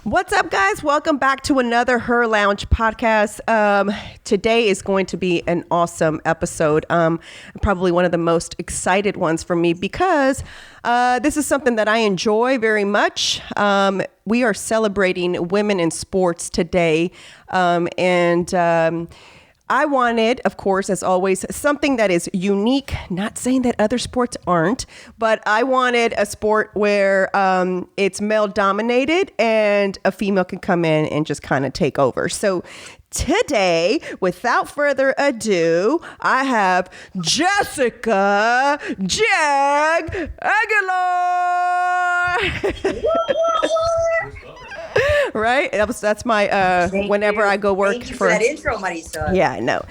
What's up, guys? Welcome back to another Her Lounge podcast. Today is going to be an awesome episode. Probably one of the most excited ones for me because this is something that I enjoy very much. We are celebrating women in sports today. I wanted, of course, as always, something that is unique, not saying that other sports aren't, but I wanted a sport where it's male dominated and a female can come in and just kind of take over. So today, without further ado, I have Jessica Jag Aguilar. Right? That's my whenever I go work. Thank you for that intro, Mariswole. Yeah, I know.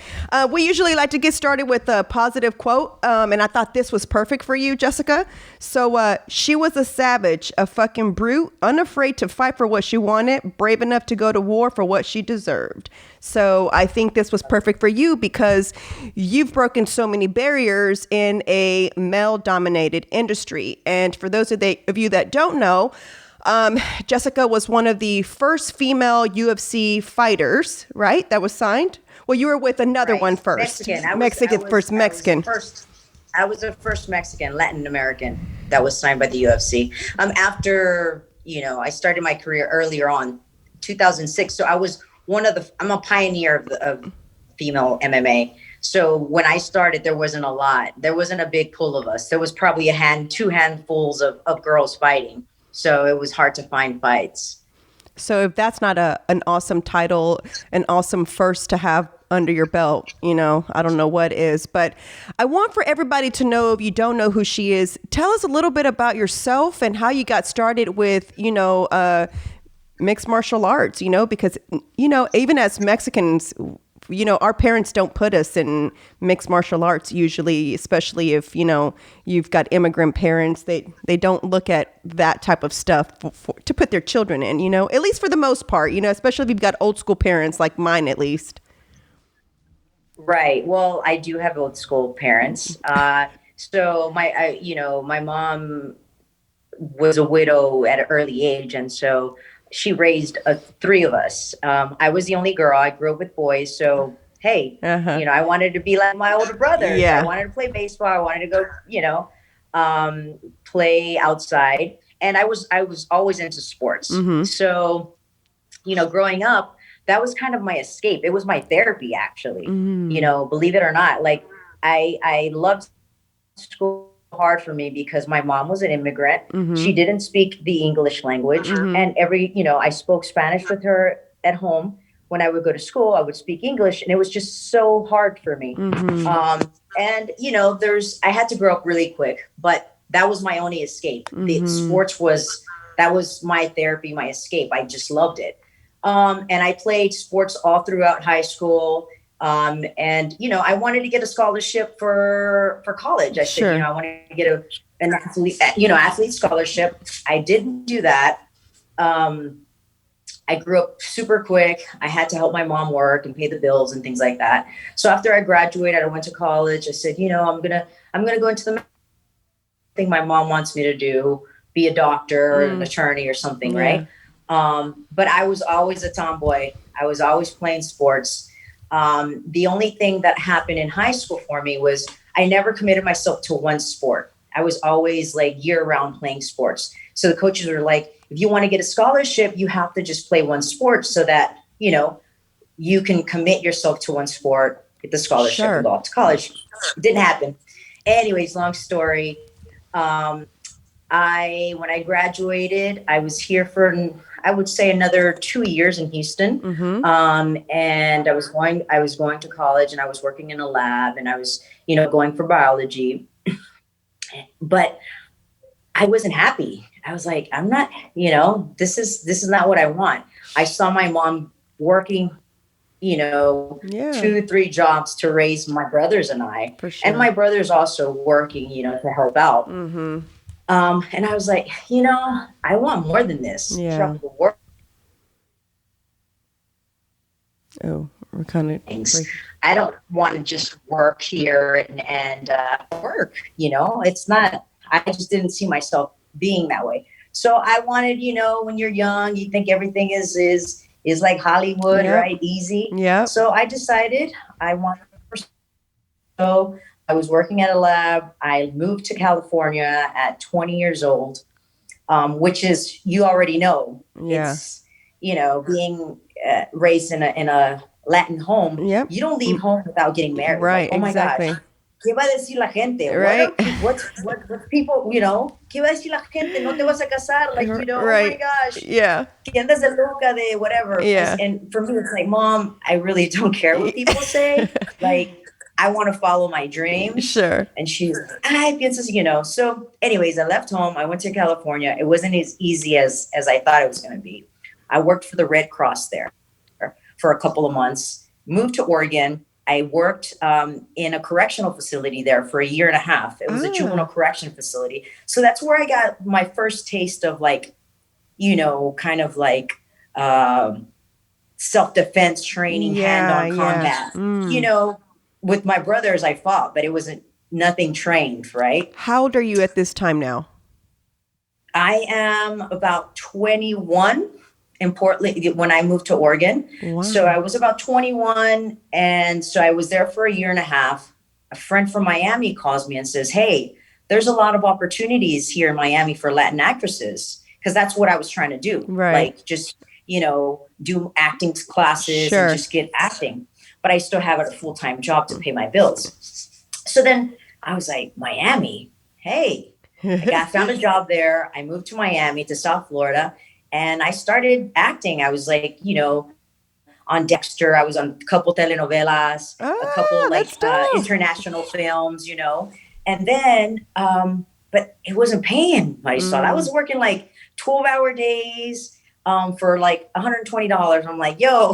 We usually like to get started with a positive quote, and I thought this was perfect for you, Jessica. So she was a savage, a fucking brute, unafraid to fight for what she wanted, brave enough to go to war for what she deserved. So I think this was perfect for you because you've broken so many barriers in a male-dominated industry. And for those of you that don't know, Jessica was one of the first female UFC fighters, right? That was signed. Well, you were with another one first. Mexican. I was the first Mexican, Latin American that was signed by the UFC. After, I started my career earlier on, 2006. So I was I'm a pioneer of female MMA. So when I started, there wasn't a lot. There wasn't a big pool of us. There was probably two handfuls of girls fighting. So it was hard to find fights. So if that's not an awesome title, an awesome first to have under your belt, I don't know what is. But I want for everybody to know, if you don't know who she is, tell us a little bit about yourself and how you got started with, mixed martial arts, because, even as Mexicans, our parents don't put us in mixed martial arts usually, especially if, you've got immigrant parents. They don't look at that type of stuff to put their children in, at least for the most part, especially if you've got old school parents like mine, at least. Right. Well, I do have old school parents. So my mom was a widow at an early age. And so she raised three of us. I was the only girl. I grew up with boys. So, hey, I wanted to be like my older brothers. Yeah. I wanted to play baseball. I wanted to go, play outside. And I was always into sports. Mm-hmm. So, growing up, that was kind of my escape. It was my therapy, actually. Mm-hmm. Believe it or not. Like I loved school. Hard for me because my mom was an immigrant. Mm-hmm. She didn't speak the English language. Mm-hmm. And I spoke Spanish with her at home. When I would go to school, I would speak English, and it was just so hard for me. Mm-hmm. I had to grow up really quick, but that was my only escape. Mm-hmm. The sports that was my therapy, my escape. I just loved it. And I played sports all throughout high school. I wanted to get a scholarship for college. I said, I wanted to get an athlete scholarship. I didn't do that. I grew up super quick. I had to help my mom work and pay the bills and things like that. So after I graduated, I went to college. I said, I'm gonna go into the thing my mom wants me to do, be a doctor or an attorney or something, right? But I was always a tomboy. I was always playing sports. The only thing that happened in high school for me was I never committed myself to one sport. I was always like year round playing sports. So the coaches were like, if you want to get a scholarship, you have to just play one sport so that, you can commit yourself to one sport, get the scholarship, and go off to college. It didn't happen. Anyways, long story. When I graduated, I was here for, I would say, another 2 years in Houston. Mm-hmm. And I was going to college, and I was working in a lab, and I was, going for biology, but I wasn't happy. I was like, I'm not, this is not what I want. I saw my mom working, 2-3 jobs to raise my brothers and I, and my brother's also working, to help out. Mm-hmm. And I was like, I want more than this. Yeah. Oh, we're kind of. I don't want to just work here and work. It's not. I just didn't see myself being that way. So I wanted, when you're young, you think everything is like Hollywood, Yep. right? Easy. Yep. So I decided I wanted to go. I was working at a lab. I moved to California at 20 years old, which is, you already know, Yeah. it's, being raised in a Latin home. Yep. You don't leave home without getting married. Like, Right. oh my gosh, Exactly. ¿qué va a decir la gente? What Right. are what people, ¿qué va a decir la gente? No te vas a casar. Like, oh my Right. gosh, Yeah. que andas de loca de whatever. Yeah. And for me, it's like, Mom, I really don't care what people say. Like, I want to follow my dreams. Sure. And she's like, I piensas. So anyways, I left home. I went to California. It wasn't as easy as I thought it was going to be. I worked for the Red Cross there for a couple of months, moved to Oregon. I worked in a correctional facility there for a year and a half. It was a juvenile correction facility. So that's where I got my first taste of like, kind of like self-defense training, hand-on combat. With my brothers, I fought, but it wasn't nothing trained, right? How old are you at this time now? I am about 21 in Portland when I moved to Oregon. Wow. So I was about 21. And so I was there for a year and a half. A friend from Miami calls me and says, hey, there's a lot of opportunities here in Miami for Latin actresses. Because that's what I was trying to do. Right. Like just, do acting classes and just get acting. But I still have a full-time job to pay my bills. So then I was like, Miami, hey, I found a job there. I moved to Miami, to South Florida, and I started acting. I was like, on Dexter. I was on a couple telenovelas, a couple like international films, and then, but it wasn't paying, Marisol. I was working like 12-hour days for like $120. I'm like, yo,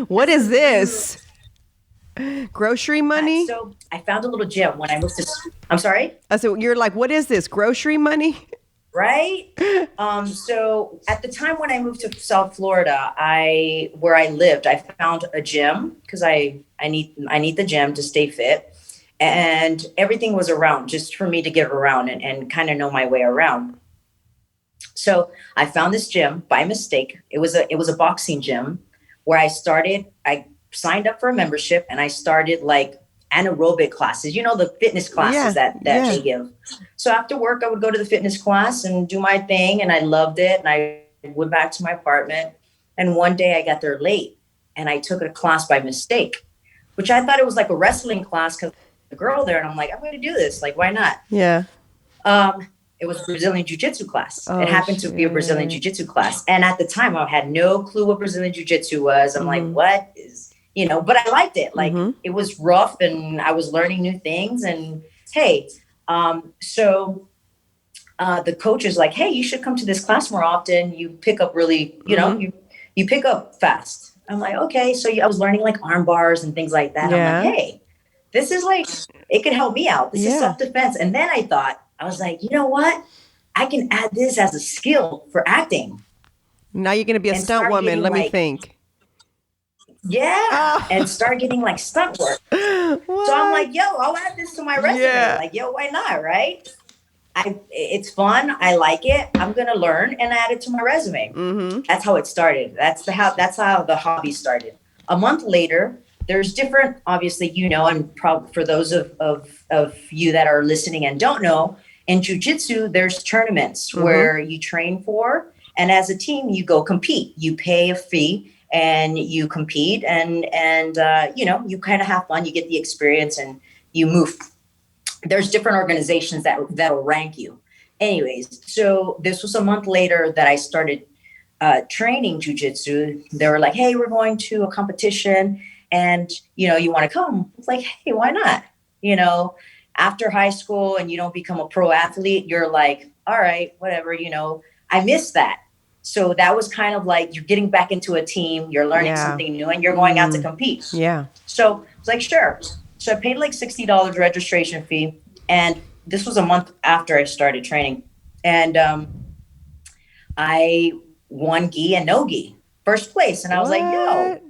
what is this? Grocery money? So I found a little gym when I moved to, I'm sorry? I said, you're like, what is this? Grocery money? Right. So at the time when I moved to South Florida, where I lived, I found a gym because I need the gym to stay fit, and everything was around just for me to get around and kind of know my way around. So I found this gym by mistake. It was a boxing gym where I signed up for a membership and I started like anaerobic classes, the fitness classes that they give. So after work, I would go to the fitness class and do my thing. And I loved it. And I went back to my apartment. And one day I got there late and I took a class by mistake, which I thought it was like a wrestling class because the girl there. And I'm like, I'm going to do this. Like, why not? Yeah. It was a Brazilian jiu-jitsu class. It happened to be a Brazilian jiu-jitsu class. And at the time I had no clue what Brazilian jiu-jitsu was. I'm like, what is, but I liked it. Like it was rough and I was learning new things. And hey, so the coach is like, hey, you should come to this class more often. You pick up really, you pick up fast. I'm like, okay. So I was learning like arm bars and things like that. Yeah. I'm like, hey, this is like, it can help me out. This is self-defense. And then I was like, you know what? I can add this as a skill for acting. Now you're going to be a stunt woman. Let me think. Yeah. And start getting like stunt work. What? So I'm like, yo, I'll add this to my resume. Yeah. Like, yo, why not? Right. It's fun. I like it. I'm going to learn and add it to my resume. Mm-hmm. That's how it started. That's how the hobby started. A month later, there's different, obviously, and probably for those of you that are listening and don't know, in jiu-jitsu, there's tournaments where you train for, and as a team, you go compete. You pay a fee and you compete and you kind of have fun. You get the experience and you move. There's different organizations that'll rank you. Anyways, so this was a month later that I started training jiu-jitsu. They were like, hey, we're going to a competition and, you want to come? It's like, hey, why not? After high school and you don't become a pro athlete, you're like, all right, whatever, I miss that. So that was kind of like you're getting back into a team, you're learning something new and you're going out to compete. Yeah. So it's like, sure. So I paid like $60 registration fee. And this was a month after I started training. And I won gi and no gi, first place. And I was like, yo, okay.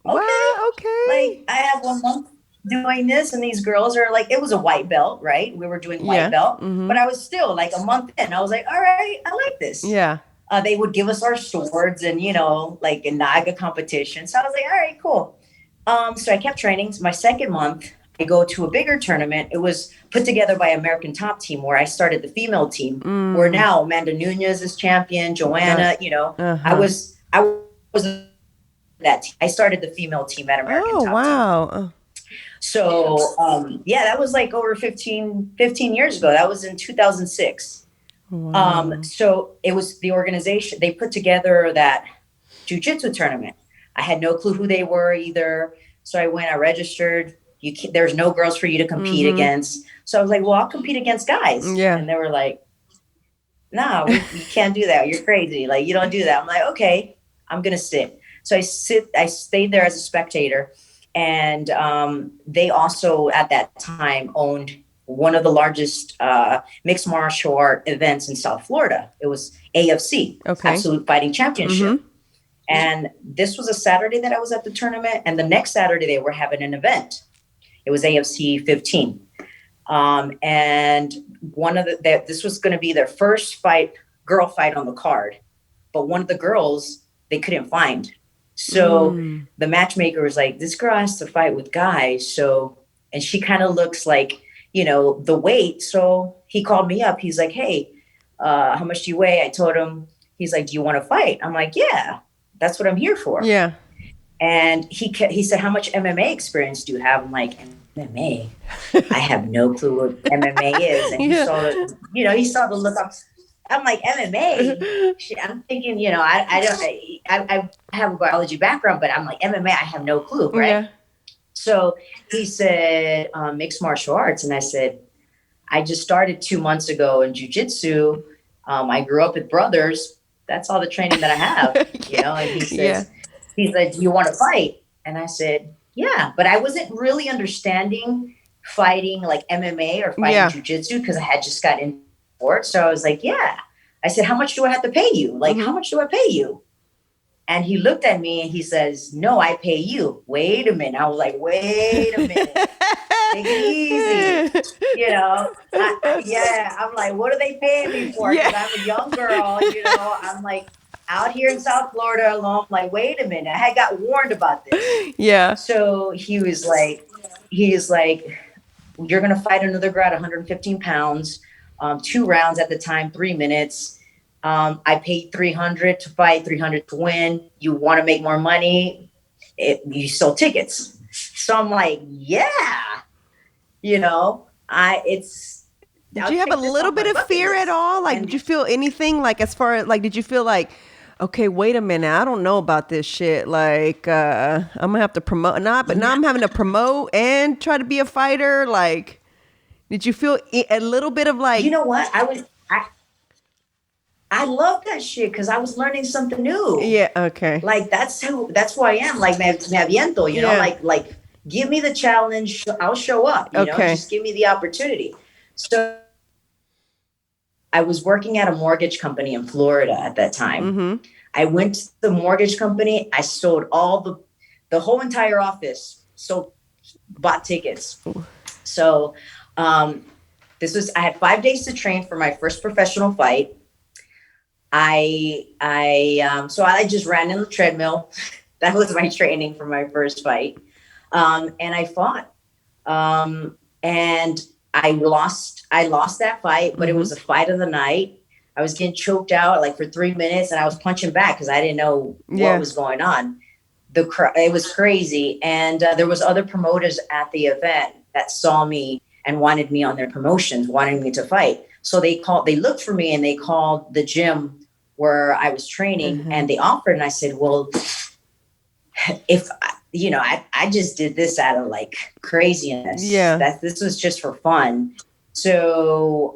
Wow, okay. Like I have 1 month. doing this, and these girls are like, it was a white belt, right? We were doing white Yeah. belt, Mm-hmm. but I was still like a month in. I was like, all right, I like this. Yeah. They would give us our swords and, like a Naga competition. So I was like, all right, cool. So I kept training. So my second month, I go to a bigger tournament. It was put together by American Top Team, where I started the female team. Where now Amanda Nunez is champion, Got. Joanna. I Uh-huh. was that team. I started the female team at American Oh, Top Team. wow. So yeah, that was like over 15 years ago. That was in 2006. Wow. So it was the organization, they put together that jujitsu tournament. I had no clue who they were either. So I went, I registered. There's no girls for you to compete Mm-hmm. against. So I was like, well, I'll compete against guys. Yeah. And they were like, no, you can't do that. You're crazy. Like, you don't do that. I'm like, okay, I'm going to sit. So I stayed there as a spectator. And they also, at that time, owned one of the largest mixed martial art events in South Florida. It was AFC, Okay. Absolute Fighting Championship. Mm-hmm. And this was a Saturday that I was at the tournament. And the next Saturday, they were having an event. It was AFC 15. And this was going to be their first girl fight on the card. But one of the girls, they couldn't find. So the matchmaker was like, this girl has to fight with guys. So, and she kind of looks like, the weight. So he called me up. He's like, hey, how much do you weigh? I told him. He's like, do you want to fight? I'm like, yeah, that's what I'm here for. Yeah. And he said, how much MMA experience do you have? I'm like, MMA? I have no clue what MMA is. And he saw the look. I'm like, MMA? I'm thinking, I have a biology background, but I'm like, MMA, I have no clue, right? Yeah. So he said, mixed martial arts. And I said, I just started 2 months ago in jujitsu. I grew up with brothers. That's all the training that I have, and he says, he's like, do you want to fight? And I said, yeah, but I wasn't really understanding fighting like MMA or fighting jujitsu because I had just got into sports. So I was like, yeah. I said, how much do I have to pay you? Like, how much do I pay you? And he looked at me and he says, no, I pay you. Wait a minute. I was like, wait a minute. Take it easy. I'm like, what are they paying me for? Because I'm a young girl, I'm like out here in South Florida alone. I'm like, wait a minute. I had got warned about this. Yeah. So he was like, you're going to fight another girl at 115 pounds, 2 rounds at the time, 3 minutes. I paid $300 to fight, $300 to win. You want to make more money? You sell tickets. So I'm like, yeah, Did you have a little bit of fear at all? Like, did you feel anything like, as far as like, did you feel like, okay, wait a minute, I don't know about this shit. Like, I'm gonna have to promote but now I'm having to promote and try to be a fighter. Like, did you feel a little bit of like, you know what? I love that shit because I was learning something new. Yeah. Okay. Like that's who I am. Like me aviento, like give me the challenge. I'll show up, just give me the opportunity. So I was working at a mortgage company in Florida at that time. Mm-hmm. I went to the mortgage company. I sold all the whole entire office. Bought tickets. So I had 5 days to train for my first professional fight. So I just ran in the treadmill. That was my training for my first fight. And I fought. And I lost that fight, but it was a fight of the night. I was getting choked out like for 3 minutes and I was punching back because I didn't know what was going on. It was crazy. And there was other promoters at the event that saw me and wanted me on their promotions, wanting me to fight. So they looked for me and they called the gym where I was training and they offered. And I said, well, if, I just did this out of like craziness. Yeah. This was just for fun. So,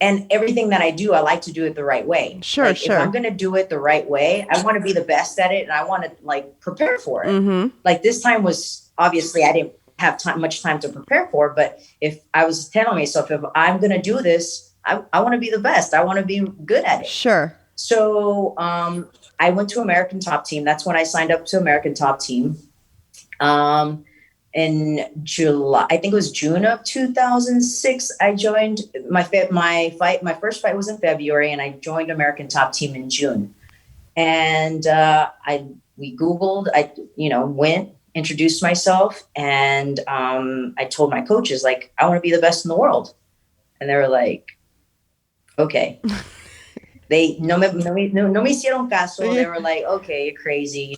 and everything that I do, I like to do it the right way. Sure. If I'm going to do it the right way, I want to be the best at it and I want to like prepare for it. Mm-hmm. Like this time was obviously I didn't have much time to prepare for, but if I was telling myself, if I'm going to do this, I want to be the best. I want to be good at it. Sure. So, I went to American Top Team. That's when I signed up to American Top Team. in July. I think it was June of 2006. I joined my first fight was in February, and I joined American Top Team in June. And we Googled, went, introduced myself, and I told my coaches, like, I want to be the best in the world. And they were like, okay. They no me hicieron caso. They were like, okay, you're crazy.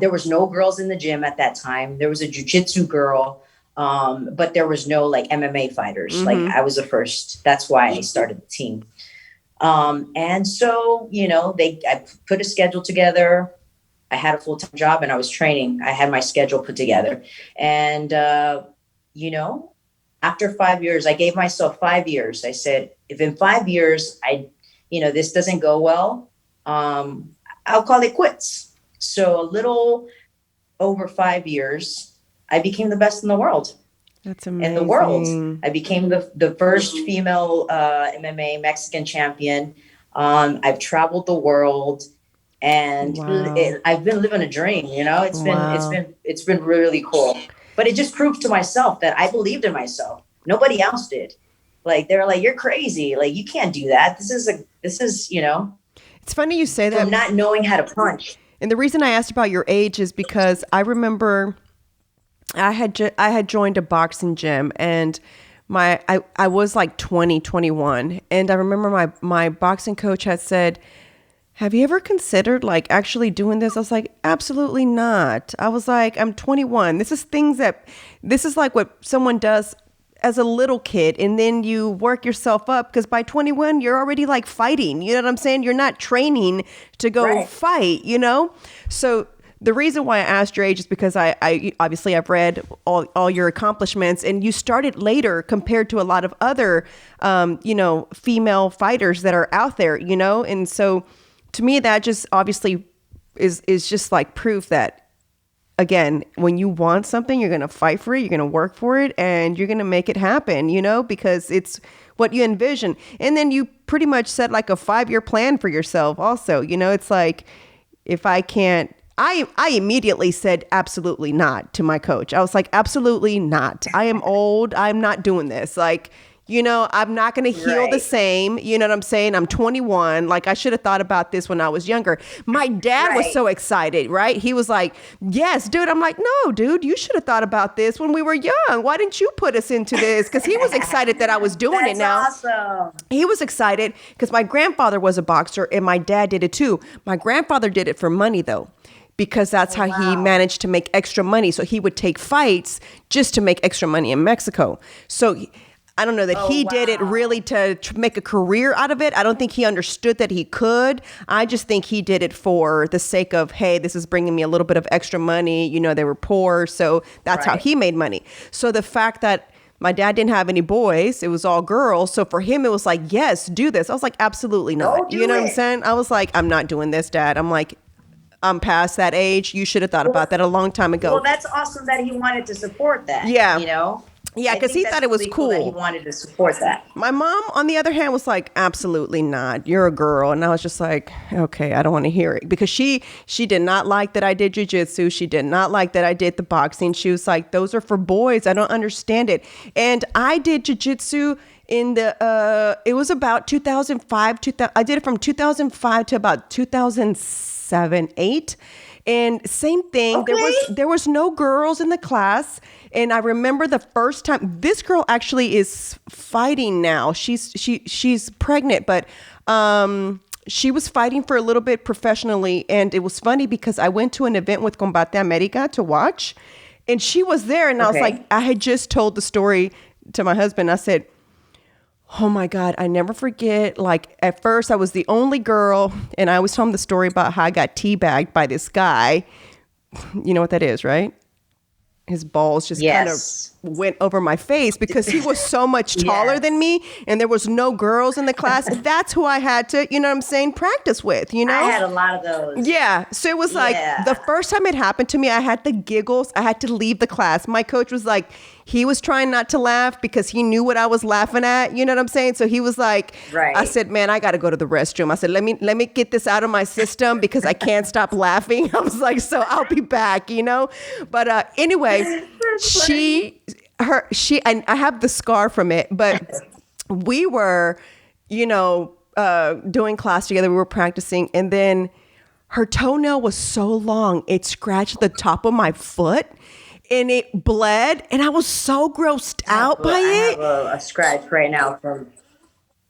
There was no girls in the gym at that time. There was a jiu-jitsu girl, but there was no like MMA fighters. Mm-hmm. Like I was the first. That's why I started the team. And so, I put a schedule together. I had a full-time job and I was training. I had my schedule put together. And, after 5 years, I gave myself 5 years. I said, if in 5 years, this doesn't go well, I'll call it quits. So a little over 5 years, I became the best in the world. That's amazing. In the world. I became the first female MMA Mexican champion. I've traveled the world, and I've been living a dream. It's been really cool. But it just proved to myself that I believed in myself. Nobody else did. Like they're like, you're crazy. Like you can't do that. This is. It's funny you say that. From not knowing how to punch. And the reason I asked about your age is because I remember I had joined a boxing gym, and I was like 20, 21. And I remember my boxing coach had said, have you ever considered like actually doing this? I was like, absolutely not. I was like, I'm 21. This is like what someone does as a little kid, and then you work yourself up, because by 21 you're already like fighting. You know what I'm saying? You're not training to go fight, So the reason why I asked your age is because I obviously I've read all your accomplishments, and you started later compared to a lot of other female fighters that are out there, and so to me that just obviously is just like proof that, again, when you want something, you're going to fight for it, you're going to work for it, and you're going to make it happen, because it's what you envision. And then you pretty much set like a 5-year plan for yourself also. It's like, if I can't, I immediately said absolutely not to my coach. I was like, absolutely not. I am old. I'm not doing this. Like, I'm not going to heal the same. You know what I'm saying? I'm 21. Like, I should have thought about this when I was younger. My dad was so excited, right? He was like, yes, dude. I'm like, no, dude, you should have thought about this when we were young. Why didn't you put us into this? Because he was excited that I was doing it now. Awesome. He was excited because my grandfather was a boxer and my dad did it too. My grandfather did it for money, though, because that's how he managed to make extra money. So he would take fights just to make extra money in Mexico. So I don't know that he did it really to make a career out of it. I don't think he understood that he could. I just think he did it for the sake of, hey, this is bringing me a little bit of extra money. They were poor. So that's how he made money. So the fact that my dad didn't have any boys, it was all girls. So for him, it was like, yes, do this. I was like, absolutely not. You know what I'm saying? I was like, I'm not doing this, Dad. I'm like, I'm past that age. You should have thought about that a long time ago. Well, that's awesome that he wanted to support that. Yeah. Yeah, because he thought it was really cool. That he wanted to support that. My mom, on the other hand, was like, absolutely not. You're a girl. And I was just like, okay, I don't want to hear it. Because she did not like that I did jiu-jitsu. She did not like that I did the boxing. She was like, those are for boys. I don't understand it. And I did jiu-jitsu in it was about 2005. I did it from 2005 to about 2007, 8. And same thing, there was no girls in the class. And I remember the first time, this girl actually is fighting now. She's pregnant, but she was fighting for a little bit professionally. And it was funny because I went to an event with Combate America to watch, and she was there. And I was like, I had just told the story to my husband. I said, oh my God, I never forget. Like, at first I was the only girl, and I always told him the story about how I got teabagged by this guy. You know what that is, right? His balls just kind of went over my face because he was so much taller than me, and there was no girls in the class. That's who I had to, practice with, I had a lot of those. Yeah. So it was like the first time it happened to me, I had the giggles. I had to leave the class. My coach was like, he was trying not to laugh because he knew what I was laughing at. You know what I'm saying? So he was like, I said, man, I got to go to the restroom. I said, let me get this out of my system because I can't stop laughing. I was like, so I'll be back, But anyway, And I have the scar from it, but we were, doing class together. We were practicing, and then her toenail was so long, it scratched the top of my foot and it bled. And I was so grossed out by it. I have a scratch right now from.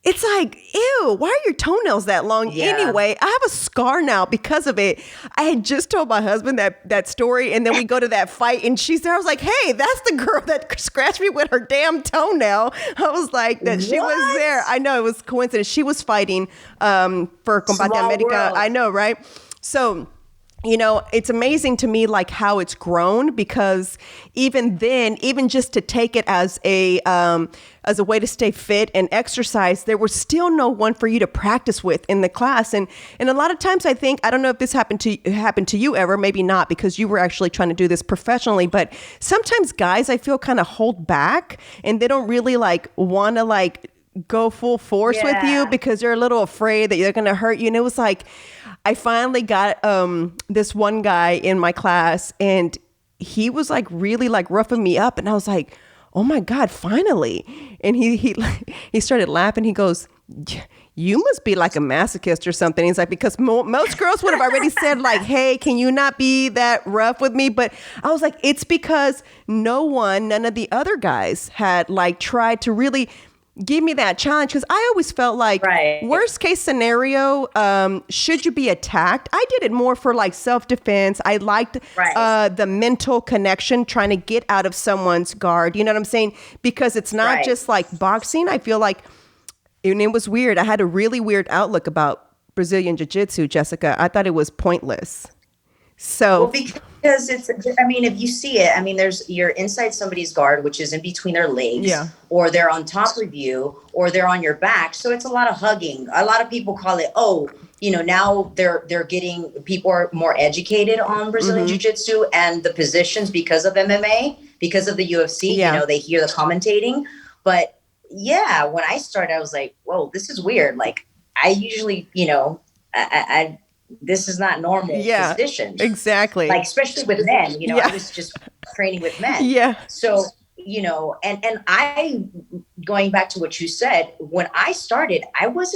It's like, ew, why are your toenails that long? Yeah. Anyway, I have a scar now because of it. I had just told my husband that story, and then we go to that fight, and she's there. I was like, hey, that's the girl that scratched me with her damn toenail. I was like, that she was there. I know, it was coincidence. She was fighting for Combate Small America. world. I know, right? So, it's amazing to me, like, how it's grown, because even then, even just to take it as a way to stay fit and exercise, there was still no one for you to practice with in the class. And a lot of times I don't know if this happened to you ever, maybe not, because you were actually trying to do this professionally, but sometimes guys, I feel, kind of hold back, and they don't really want to go full force with you because they're a little afraid that they're going to hurt you. And it was like, I finally got this one guy in my class, and he was really roughing me up, and I was like, oh my God, finally. And he started laughing. He goes, you must be like a masochist or something. He's like, because most girls would have already said hey, can you not be that rough with me? But I was like, it's because none of the other guys had tried to really give me that challenge, because I always felt like worst case scenario, should you be attacked? I did it more for self-defense. I liked the mental connection, trying to get out of someone's guard. You know what I'm saying? Because it's not just like boxing. I feel like, and it was weird. I had a really weird outlook about Brazilian Jiu-Jitsu, Jessica. I thought it was pointless. So, well, because if you see it, you're inside somebody's guard, which is in between their legs, or they're on top of you, or they're on your back. So it's a lot of hugging. A lot of people call it, now people are more educated on Brazilian Jiu-Jitsu and the positions because of MMA, because of the UFC, they hear the commentating. But when I started, I was like, whoa, this is weird. I usually, this is not normal position. Exactly. Especially with men, I was just training with men. Yeah. So, and I, going back to what you said, when I started, I was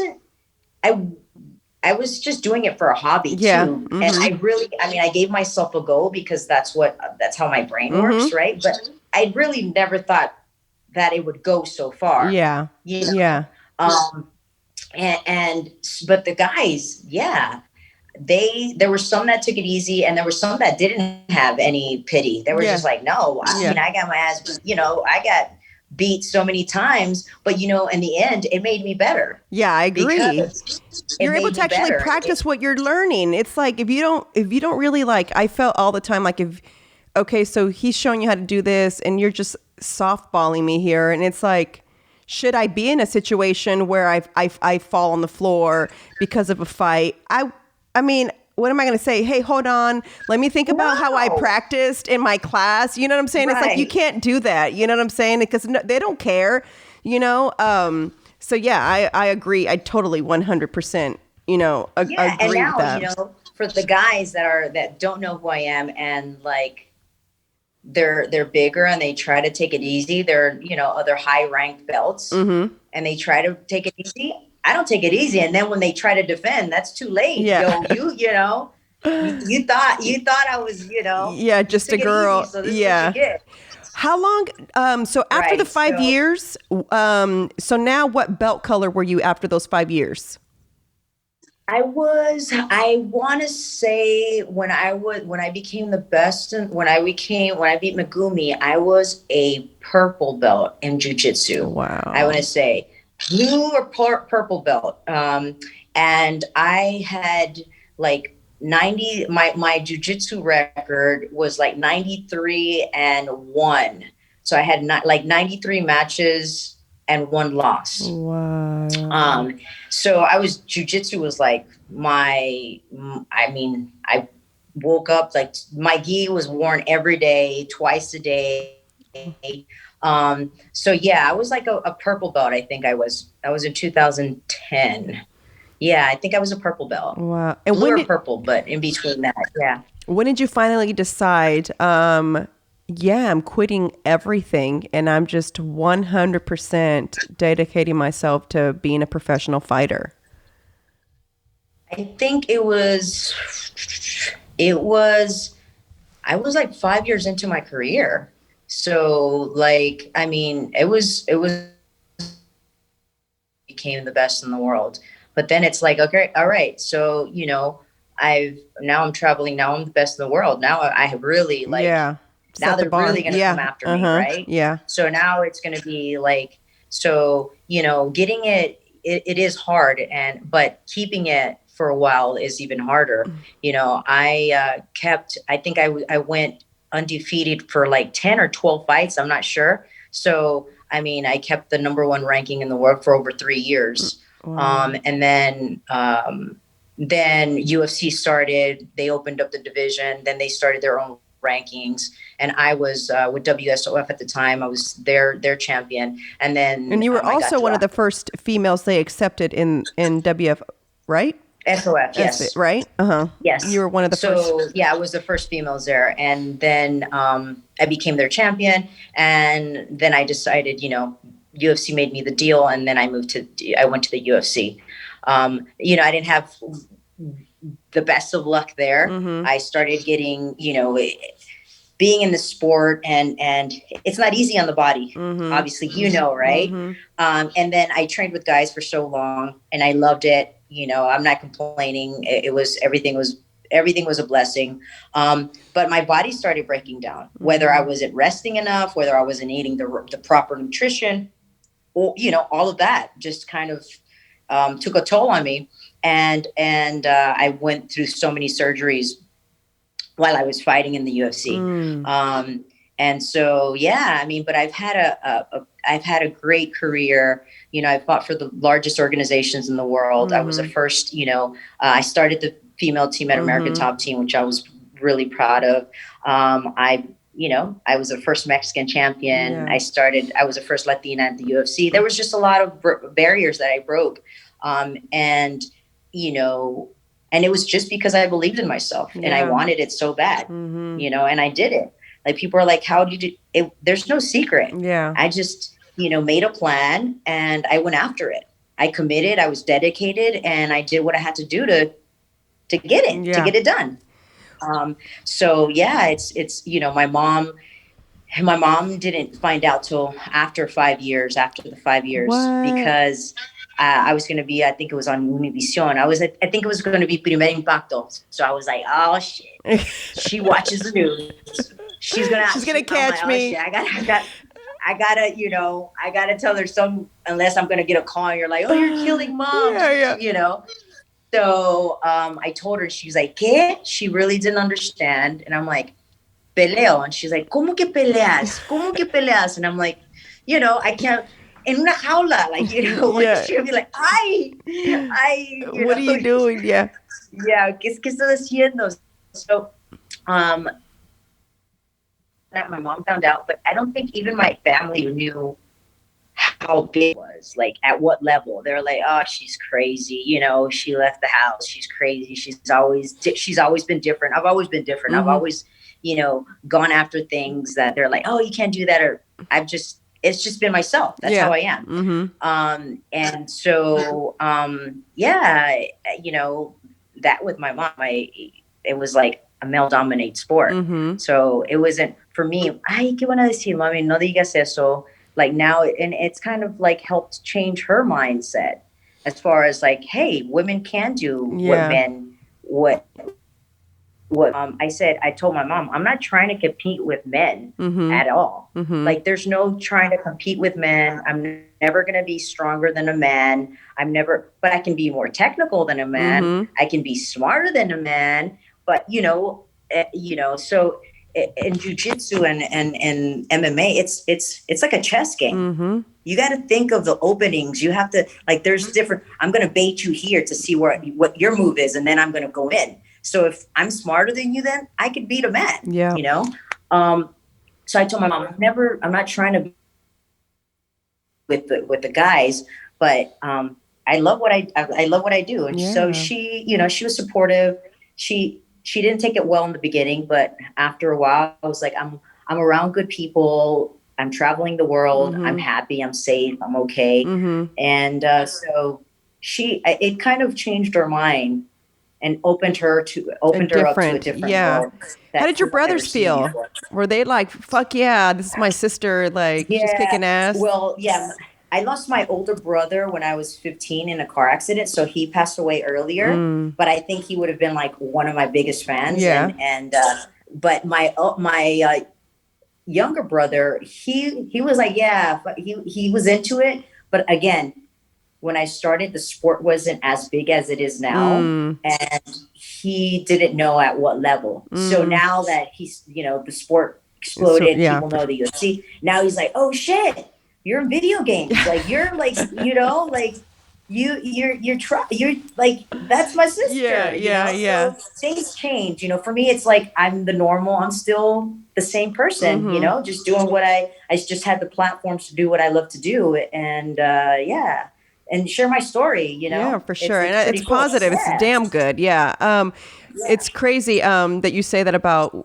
just doing it for a hobby too. And I gave myself a go because that's how my brain works. Right. But I really never thought that it would go so far. Yeah. Yeah. But the guys, there were some that took it easy, and there were some that didn't have any pity. They were just like, no, I got my ass, I got beat so many times, but in the end, it made me better. Yeah, I agree. You're able to actually practice what you're learning. It's like, if you don't really I felt all the time, so he's showing you how to do this and you're just softballing me here. And it's like, should I be in a situation where I fall on the floor because of a fight? What am I going to say? Hey, hold on. Let me think about how I practiced in my class. You know what I'm saying? It's like, you can't do that. You know what I'm saying? Because they don't care, So I agree. I totally 100%, agree and now, with that. For the guys that don't know who I am, and they're bigger and they try to take it easy. They're, other high ranked belts, and they try to take it easy. I don't take it easy. And then when they try to defend, that's too late. Yeah. You thought I was, just a girl. Easy, so this is what you get. How long? So after the 5 years, so now what belt color were you after those 5 years? I want to say when I became the best, and when I beat Megumi, I was a purple belt in jiu-jitsu. Wow. I want to say blue or purple belt. And I had 90, my jiu-jitsu record was 93-1. So I had 93 matches and 1 loss. Wow. So jiu-jitsu was I woke up, my gi was worn every day, twice a day. So I was a purple belt. I think I was in 2010. Yeah, I think I was a purple belt. Wow. And blue or purple, but in between that, yeah. When did you finally decide, yeah, I'm quitting everything and I'm just 100% dedicating myself to being a professional fighter. I think I was like 5 years into my career. So like, I mean, it was became the best in the world. But then it's like, okay, all right. So, now I'm traveling. Now I'm the best in the world. Now I have really like, Yeah. now Set the they're bar. really going to come Yeah. after me. Uh-huh. Right. Yeah. So now it's going to be like, so, getting it is hard but keeping it for a while is even harder. I think I went undefeated for like 10 or 12 fights. I'm not sure. So, I mean, I kept the number one ranking in the world for over 3 years. Wow. And then UFC started. They opened up the division. Then they started their own rankings. And I was with WSOF at the time. I was their champion. And then And you were I got also one of the drafted. first females they accepted in WF, right? SOF, yes. Right? Uh-huh. You Yes. were one of the first. So yeah, I was the first females there, and then I became their champion, and then I decided, UFC made me the deal, and then I went to the UFC. I didn't have the best of luck there. Mm-hmm. I started getting, being in the sport, and it's not easy on the body. Mm-hmm. Obviously, right? Mm-hmm. And then I trained with guys for so long, and I loved it. I'm not complaining. It was everything was a blessing. But my body started breaking down. Whether I wasn't resting enough, whether I wasn't eating the proper nutrition, or all of that just kind of took a toll on me. And I went through so many surgeries while I was fighting in the UFC. And so, yeah, I mean, but I've had I've had a great career. I fought for the largest organizations in the world. I was the first, I started the female team at American Top Team, which I was really proud of. I was the first Mexican champion. Yeah. I was the first Latina at the UFC. There was just a lot of barriers that I broke. And it was just because I believed in myself and I wanted it so bad, and I did it. Like, people are like, how did you do it? There's no secret. Yeah. I just, made a plan and I went after it. I committed, I was dedicated, and I did what I had to do to get it done. So yeah, it's, my mom didn't find out till after the 5 years, What? because I was going to be, I think it was on Univision. I think it was going to be Primer Impacto. So I was like, oh shit, she watches the news. She's going to catch me. I gotta tell her some, unless I'm going to get a call and you're like, oh, you're killing mom, So I told her, she was like, ¿qué? She really didn't understand. And I'm like, peleo. And she's like, ¿cómo que peleas? ¿Cómo que peleas? And I'm like, I can't, en una jaula, like, she'll be like, ay, what are you doing? Yeah. Yeah, ¿qué estás haciendo? So, that my mom found out, but I don't think even my family knew how big it was, like at what level. They're like, oh, she's crazy. She left the house. She's crazy. She's always been different. I've always been different. I've always, gone after things that they're like, oh, you can't do that. Or it's just been myself. That's how I am. And so, that with my mom, it was like a male dominated sport. So it wasn't for me. Ay, ¿qué van a decir, mami? No digas eso. Like now, and it's kind of like helped change her mindset as far as like, hey, women can do what I said. I told my mom, I'm not trying to compete with men at all. Like, there's no trying to compete with men. I'm never going to be stronger than a man. But I can be more technical than a man. I can be smarter than a man. But, so in jiu-jitsu and MMA, it's like a chess game. You got to think of the openings. You have to, like, there's different, I'm going to bait you here to see what your move is. And then I'm going to go in. So if I'm smarter than you, then I could beat a man, So I told my mom, I'm not trying to be with the guys, but I love what I love what I do. And so she, she was supportive. She didn't take it well in the beginning, but after a while I was like, I'm around good people. I'm traveling the world. Mm-hmm. I'm happy. I'm safe. I'm okay. Mm-hmm. And so it kind of changed her mind and opened her up to a different Yeah. world How that did your I've never brothers seen feel? before. Were they like, fuck yeah, this is my sister, like she's Yeah. kicking ass? Well, yeah. I lost my older brother when I was 15 in a car accident, so he passed away earlier. But I think he would have been like one of my biggest fans. Yeah. And but my younger brother, he was like, yeah, but he was into it. But again, when I started, the sport wasn't as big as it is now, and he didn't know at what level. So now that he's, the sport So, exploded, yeah. people know the UFC. Now he's like, oh shit, you're in video games, like you're like, like you're like, that's my sister. Yeah. So things change. For me, it's like I'm the normal. I'm still the same person. Just doing what I just had the platforms to do what I love to do, and yeah. And share my story, Yeah, for sure. It's And pretty it's cool. positive. Yeah. It's damn good. Yeah. It's crazy that you say that about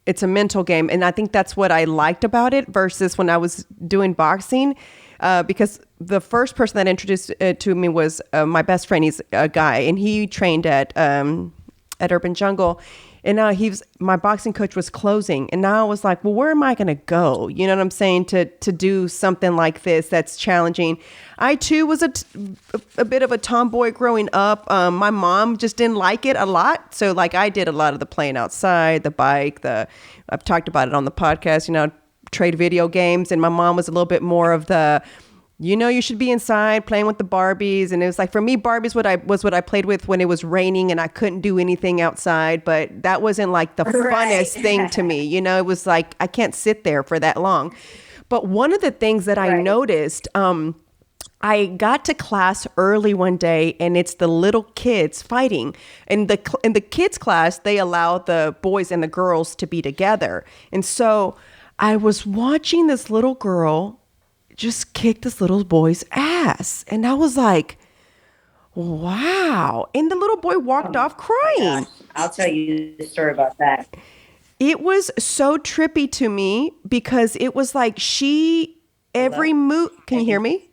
it's a mental game. And I think that's what I liked about it versus when I was doing boxing. Because the first person that introduced it to me was my best friend. He's a guy, and he trained at Urban Jungle. And now my boxing coach was closing. And now I was like, well, where am I going to go? You know what I'm saying? To do something like this that's challenging. I too was a bit of a tomboy growing up. My mom just didn't like it a lot. So like I did a lot of the playing outside, the bike, I've talked about it on the podcast, trade video games. And my mom was a little bit more of the, you should be inside playing with the Barbies. And it was like, for me, Barbies was what I played with when it was raining and I couldn't do anything outside. But that wasn't like the funnest thing to me. It was like, I can't sit there for that long. But one of the things that I noticed, I got to class early one day, and it's the little kids fighting. In the kids class, they allow the boys and the girls to be together. And so I was watching this little girl just kick this little boy's ass. And I was like, wow. And the little boy walked off crying. I'll tell you the story about that. It was so trippy to me because it was like every move. Can you hear me?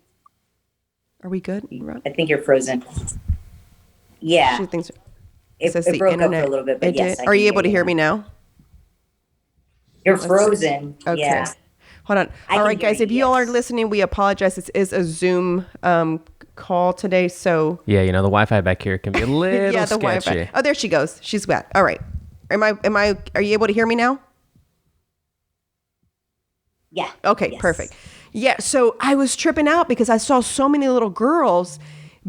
Are we good? I think you're frozen. Yeah. She thinks it broke up for a little bit, but yes. Are you able to hear me now? You're frozen. Okay. Yeah. Hold on. All right, guys, if you all are listening, we apologize. This is a Zoom call today, so... Yeah, the Wi-Fi back here can be a little the sketchy. Wi-Fi. Oh, there she goes. She's back. All right. Are you able to hear me now? Yeah. Okay, yes. Perfect. Yeah, so I was tripping out because I saw so many little girls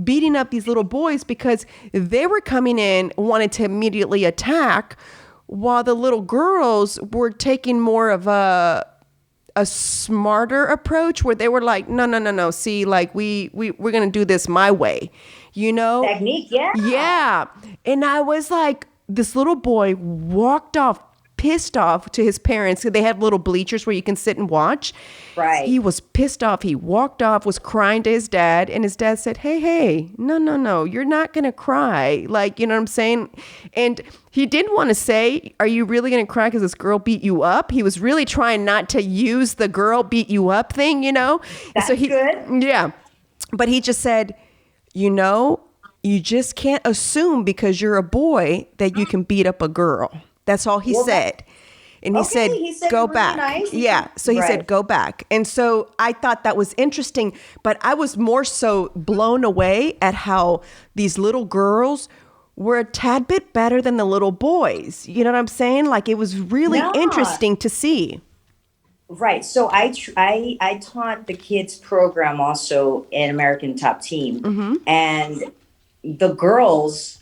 beating up these little boys because they were coming in, wanted to immediately attack, while the little girls were taking more of a smarter approach where they were like, no. See, like we're going to do this my way, Technique. Yeah. Yeah. And I was like, this little boy walked off, pissed off to his parents. They have little bleachers where you can sit and watch. Right. He was pissed off. He walked off, was crying to his dad. And his dad said, hey, no, you're not going to cry. Like, you know what I'm saying? And he didn't want to say, are you really going to cry because this girl beat you up? He was really trying not to use the girl beat you up thing, That's so good. Yeah. But he just said, you just can't assume because you're a boy that you can beat up a girl. That's all he said. And he said, go really back. Nice. Yeah. So he said, go back. And so I thought that was interesting, but I was more so blown away at how these little girls were a tad bit better than the little boys. You know what I'm saying? Like it was really interesting to see. Right. So I taught the kids program also in American Top Team, and the girls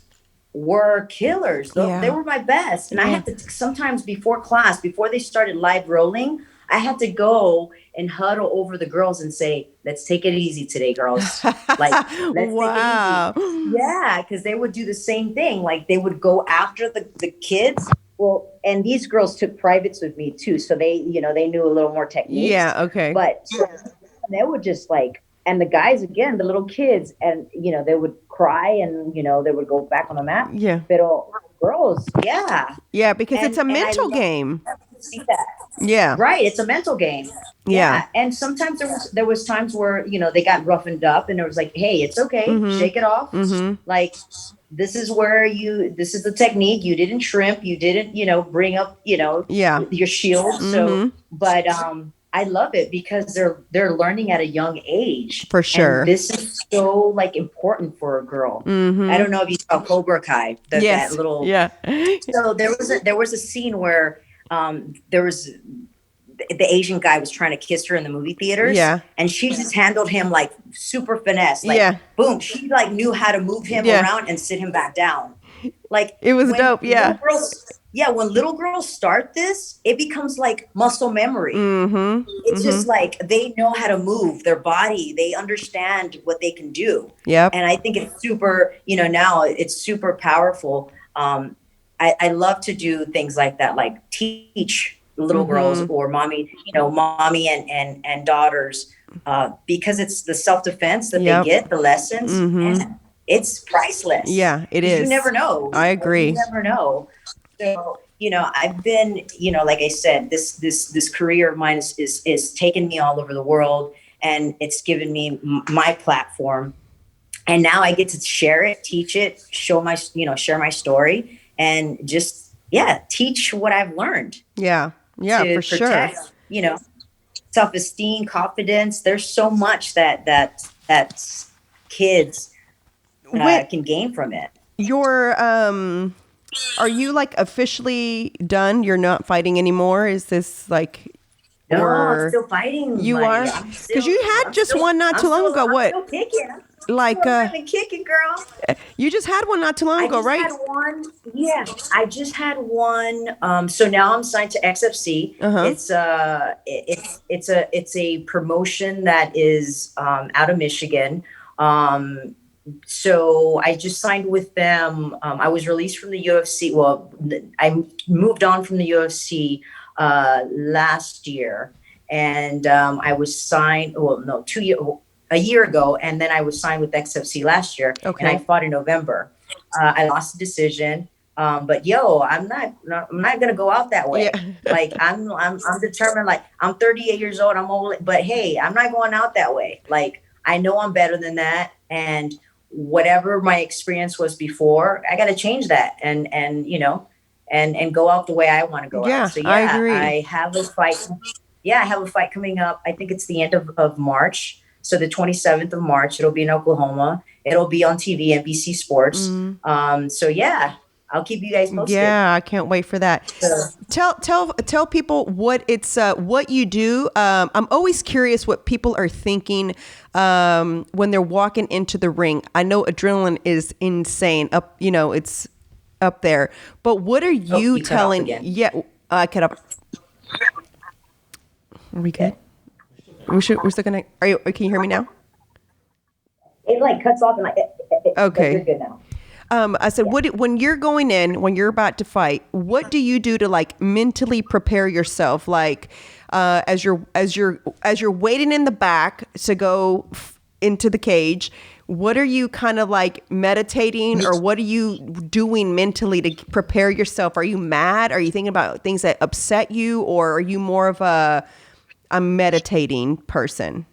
were killers. They were my best. And I had to sometimes before class, before they started live rolling, I had to go and huddle over the girls and say, let's take it easy today, girls. Like, let's take it easy. Yeah, because they would do the same thing. Like they would go after the kids. Well, and these girls took privates with me too. So they knew a little more technique. Yeah, okay. But so they would just like, and the guys, again, the little kids, and, they would cry and, they would go back on the mat. Yeah. But girls, yeah. Yeah, because it's a mental game. see that. Yeah. Right. It's a mental game. Yeah. And sometimes there was times where, they got roughened up and it was like, hey, it's okay. Shake it off. Like, this is this is the technique. You didn't shrimp. You didn't, bring up, Yeah. your shield. So, but, I love it because they're learning at a young age. For sure. And this is so like important for a girl. I don't know if you saw Cobra Kai, Yes. that little. Yeah. So there was a scene where there was the Asian guy was trying to kiss her in the movie theaters. Yeah. And she just handled him like super finesse. Like, Yeah. boom. She like knew how to move him around and sit him back down. Like, It was dope. Yeah. When little girls start this, it becomes like muscle memory. It's just like they know how to move their body. They understand what they can do. Yep. And I think it's super, now it's super powerful. I love to do things like that, like teach little girls or mommy and daughters, because it's the self-defense that they get, the lessons, and it's priceless. Yeah, it is. You never know. I agree. You never know. So, I've been, like I said, this career of mine is taking me all over the world, and it's given me my platform. And now I get to share it, teach it, share my story, and just, teach what I've learned. Yeah. Yeah, to for protect, sure. Self-esteem, confidence. There's so much that kids can gain from it. Are you like officially done? You're not fighting anymore? Is this like? No, I'm still fighting. You are? Because you had just one not too long ago. What? I'm still kicking. Like I've been kicking, girl. You just had one not too long ago, right? I just had one. Yeah, I just had one. So now I'm signed to XFC. It's a promotion that is out of Michigan. So I just signed with them. I was released from the UFC. Well, I moved on from the UFC last year, and I was signed. Well, no, a year ago, and then I was signed with XFC last year, and I fought in November. I lost the decision, but I'm not gonna go out that way. Yeah. Like I'm determined. Like I'm 38 years old. I'm old, but hey, I'm not going out that way. Like I know I'm better than that, and whatever my experience was before, I got to change that, and go out the way I want to go out. So I agree. I have a fight. Yeah, I have a fight coming up. I think it's the end of March. So the 27th of March, it'll be in Oklahoma. It'll be on TV, NBC Sports. So I'll keep you guys posted. Yeah, I can't wait for that. So. Tell people what what you do. I'm always curious what people are thinking when they're walking into the ring. I know adrenaline is insane. It's up there. But what are you telling? Yeah, I cut up. Are we good? We're still gonna. Can you hear me now? It like cuts off and okay. You're good now. I said, when you're going in, when you're about to fight, what do you do to like mentally prepare yourself? Like, as you're waiting in the back to go into the cage, what are you kind of like meditating, or what are you doing mentally to prepare yourself? Are you mad? Are you thinking about things that upset you, or are you more of a meditating person?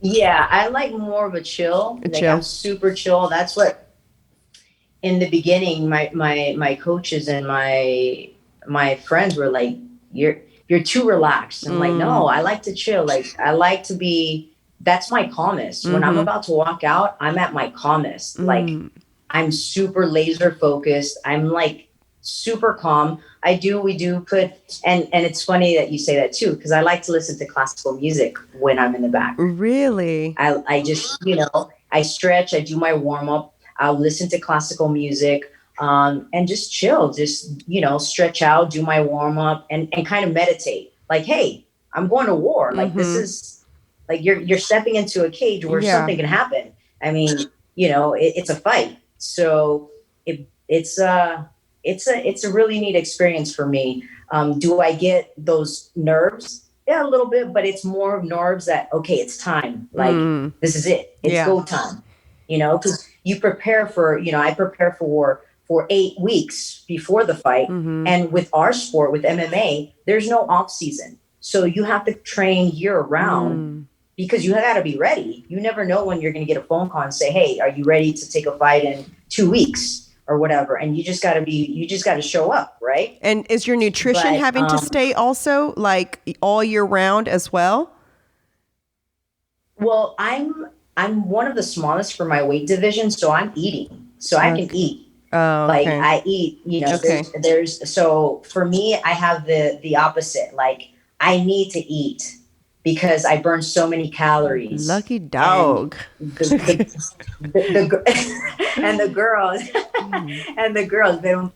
Yeah, I like more of a chill. I'm super chill. That's what in the beginning my coaches and my friends were like, you're too relaxed. I'm like, no, I like to chill. Like I like to be, that's my calmest. When I'm about to walk out, I'm at my calmest. Like I'm super laser focused. I'm like super calm. We do put, and it's funny that you say that too, because I like to listen to classical music when I'm in the back. Really? I just, I stretch, I do my warm up, I'll listen to classical music, and just chill, just, stretch out, do my warm up and kind of meditate. Like, hey, I'm going to war. Like this is like, you're stepping into a cage where something can happen. I mean, it's a fight. So it's a really neat experience for me. Do I get those nerves? Yeah, a little bit, but it's more of nerves that, okay, it's time. Like, this is it. It's go time, because you prepare for, I prepare for for 8 weeks before the fight. And with our sport, with MMA, there's no off season. So you have to train year round because you got to be ready. You never know when you're going to get a phone call and say, hey, are you ready to take a fight in 2 weeks or whatever? And you just got to show up. Right. And is your nutrition having to stay also like all year round as well? Well, I'm one of the smallest for my weight division. So I'm eating. So I can eat. Oh, like okay. I eat, there's so for me, I have the opposite. Like I need to eat because I burn so many calories. Lucky dog. And and the girls,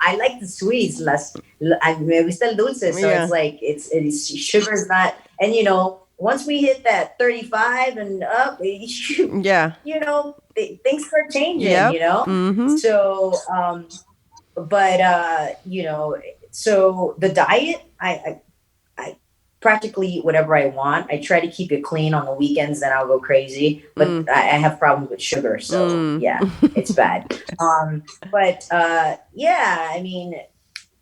I like the sweets. Me gusta el dulce. So it's like, it's sugar's not, and once we hit that 35 and up, things start changing, So, so the diet, I practically eat whatever I want. I try to keep it clean on the weekends, then I'll go crazy. But I have problems with sugar, so it's bad.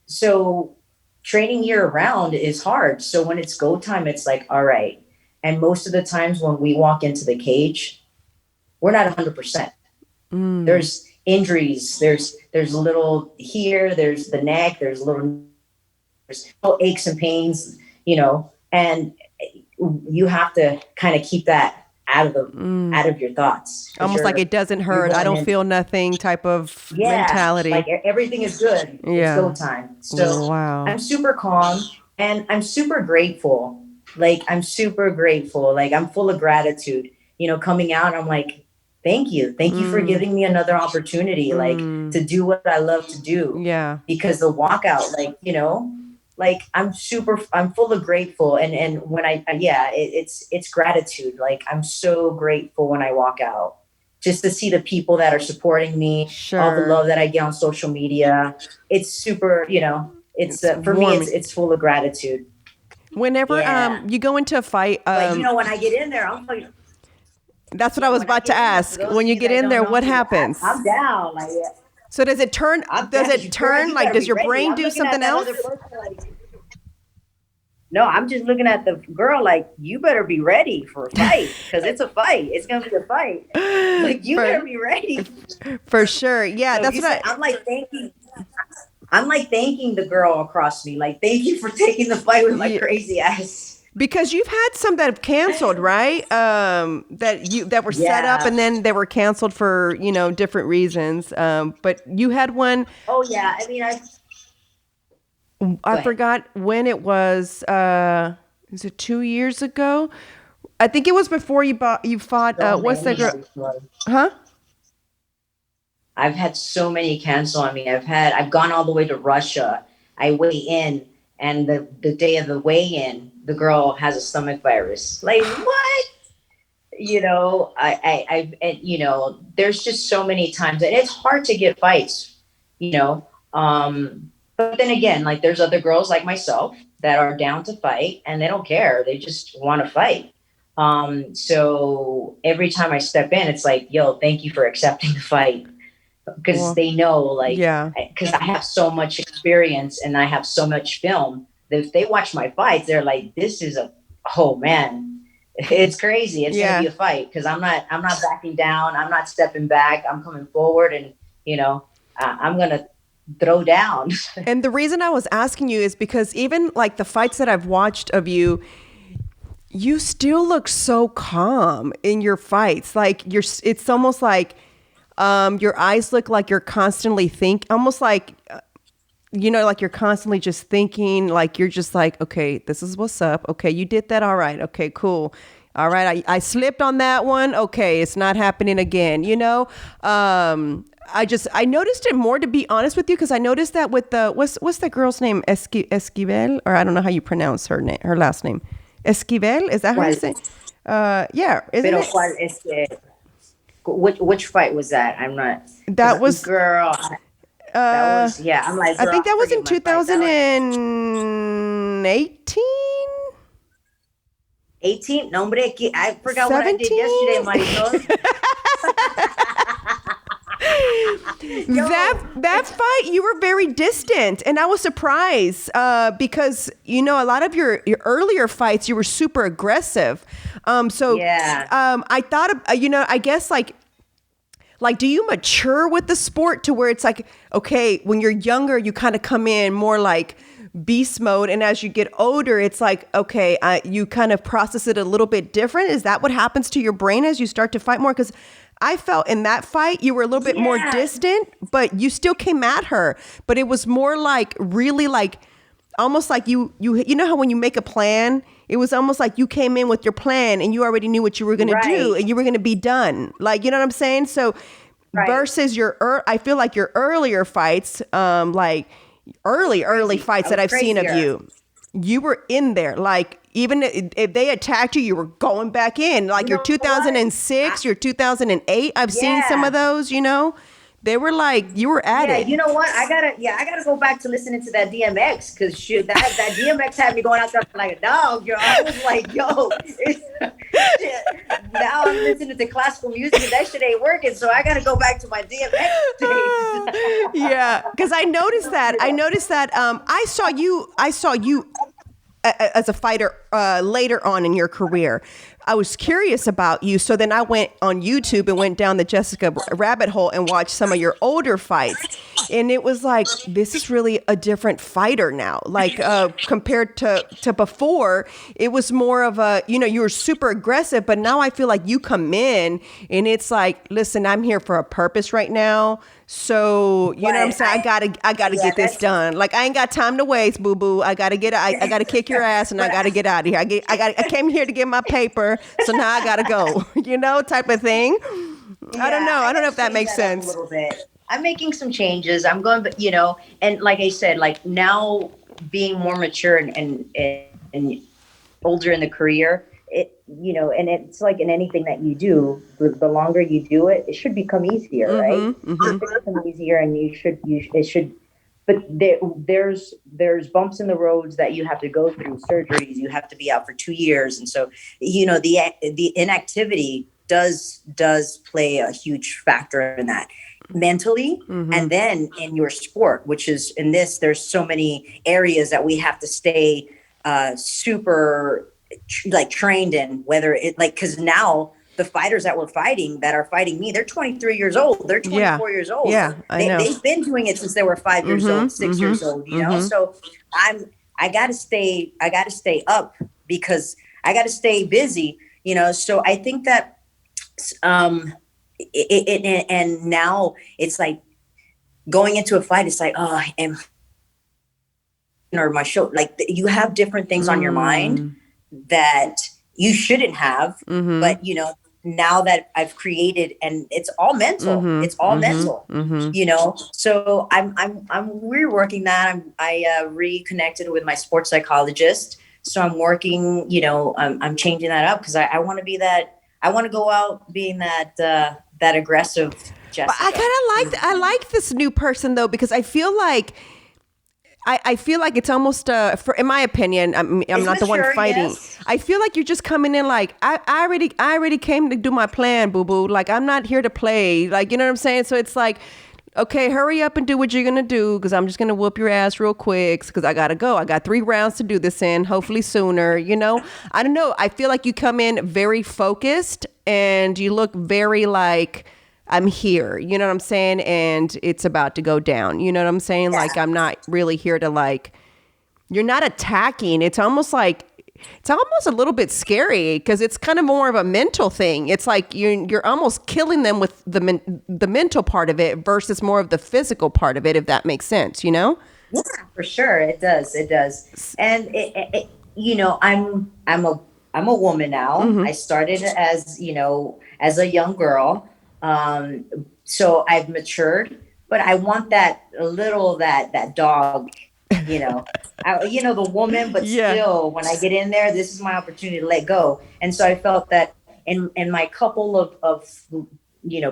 So training year round is hard. So when it's go time, it's like, all right. And most of the times when we walk into the cage, we're not 100%. There's injuries. There's little here. There's the neck. There's little aches and pains. And you have to kind of keep that out of your thoughts. Almost like it doesn't hurt. I don't feel nothing type of mentality. Like everything is good. It's go time. So I'm super calm and I'm super grateful. Like I'm full of gratitude. Coming out, I'm like, thank you for giving me another opportunity, like to do what I love to do. Yeah. Because the walkout, I'm full of grateful. And when it's gratitude. Like I'm so grateful when I walk out just to see the people that are supporting me, all the love that I get on social media. It's super, it's for me, it's full of gratitude. Whenever you go into a fight, but when I get in there, I'll tell you. That's what I was about to ask. When you get in there, what happens? I'm down. So does it turn? Like, does your brain do something else? No, I'm just looking at the girl like, you better be ready for a fight because it's a fight. It's gonna be a fight. Like you better be ready. For sure. Yeah, so that's what I'm like thanking. I'm like thanking the girl across me. Like, thank you for taking the fight with my crazy ass. Because you've had some that have canceled, right? That were set up and then they were canceled for, different reasons. But you had one. Oh yeah. I mean, I forgot when it was. Is it 2 years ago? I think it was before you fought. What's that girl? Huh? I've had so many cancel. I mean, I've gone all the way to Russia. I weigh in, and the day of the weigh-in, the girl has a stomach virus. Like what? There's just so many times, and it's hard to get fights. But then again, like there's other girls like myself that are down to fight, and they don't care. They just want to fight. So every time I step in, it's like, yo, thank you for accepting the fight. Because they know, because I have so much experience and I have so much film that if they watch my fights, they're like, this is it's crazy. It's going to be a fight because I'm not backing down. I'm not stepping back. I'm coming forward and, I'm going to throw down. And the reason I was asking you is because even like the fights that I've watched of you, you still look so calm in your fights. Like it's almost like, your eyes look like you're constantly almost like, like you're constantly just thinking, like you're just like, okay, this is what's up. Okay, you did that. All right. Okay, cool. All right. I slipped on that one. Okay, it's not happening again. I noticed it more, to be honest with you, because I noticed that with the what's the girl's name, Esquivel, or I don't know how you pronounce her last name, Esquivel. Is that how you say? Yeah, isn't it? Which fight was that? I'm not. That was girl. That was I'm like. Girl, I think that was in 2018. 18? No, I forgot 17? What I did yesterday, Mariswole. That fight, you were very distant, and I was surprised because a lot of your earlier fights, you were super aggressive. I thought, I guess like, do you mature with the sport to where it's like, okay, when you're younger, you kind of come in more like beast mode, and as you get older, it's like, okay, you kind of process it a little bit different. Is that what happens to your brain as you start to fight more? Because I felt in that fight you were a little bit more distant, but you still came at her. But it was more like really like almost like you know how when you make a plan, it was almost like you came in with your plan and you already knew what you were going to do and you were going to be done. Like, you know what I'm saying? So versus I feel like your earlier fights, like early fights that I've seen of you were in there. Like, even if they attacked you, you were going back in. Like your 2006, your 2008, I've seen some of those, they were like, you were at it. You know what? I gotta go back to listening to that DMX, because that DMX had me going out there like a dog, yo. I was like, yo, now I'm listening to classical music and that shit ain't working, so I gotta go back to my DMX days. Yeah, because I noticed that. I saw you as a fighter later on in your career. I was curious about you. So then I went on YouTube and went down the Jessica rabbit hole and watched some of your older fights. And it was like, this is really a different fighter now. Like compared to before, it was more of a, you were super aggressive, but now I feel like you come in and it's like, listen, I'm here for a purpose right now. So, you know what I'm saying? I gotta get this done. Like, I ain't got time to waste, boo boo. I gotta kick your ass and I gotta get out of here. I came here to get my paper. So now I gotta go, type of thing. I don't know. I don't know if that makes sense. A little bit. I'm making some changes. I'm going, and like I said, like now being more mature and older in the career, and it's like in anything that you do, the longer you do it, it should become easier, right? It should become easier, and it should. But there's bumps in the roads that you have to go through, surgeries. You have to be out for 2 years, and so the inactivity does play a huge factor in that mentally, and then in your sport, which is in this. There's so many areas that we have to stay super trained in, whether it because now the fighters that are fighting me, they're 23 years old. They're 24 years old. Yeah, I know. They've been doing it since they were 5 years old, 6 years old, So I got to stay up because I got to stay busy, So I think that, and now it's like going into a fight, it's like, oh, or my show, like you have different things on your mind that you shouldn't have, but now that I've created, and it's all mental, it's all mental, so I'm reworking that. I reconnected with my sports psychologist. So I'm working, I'm changing that up because I want to be that, I want to go out being that aggressive Jessica. But I like this new person though, because I feel like it's almost in my opinion, I'm not the one fighting. Yes. I feel like you're just coming in like I already came to do my plan, boo boo. Like, I'm not here to play. Like, you know what I'm saying? So it's like, okay, hurry up and do what you're gonna do, because I'm just gonna whoop your ass real quick because I gotta go. I got 3 rounds to do this in, hopefully sooner. I don't know. I feel like you come in very focused and you look very like, I'm here, you know what I'm saying? And it's about to go down. You know what I'm saying? Yeah. Like, I'm not really here to you're not attacking. It's almost a little bit scary because it's kind of more of a mental thing. It's like you're almost killing them with the mental part of it versus more of the physical part of it, if that makes sense, Yeah, for sure. It does. And I'm a woman now. I started as a young girl. So I've matured, but I want that dog, the woman, but still when I get in there, this is my opportunity to let go. And so I felt that in my couple of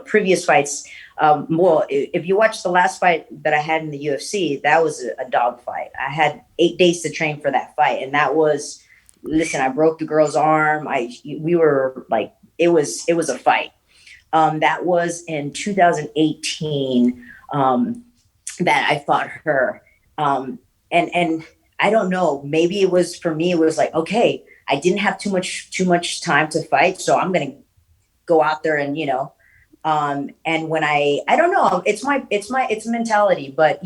previous fights, if you watch the last fight that I had in the UFC, that was a dog fight. I had 8 days to train for that fight. And that was, listen, I broke the girl's arm. We were like, it was a fight. That was in 2018 that I fought her. And I don't know, maybe it was for me, it was like, okay, I didn't have too much time to fight. So I'm going to go out there and, and when I don't know, it's mentality, but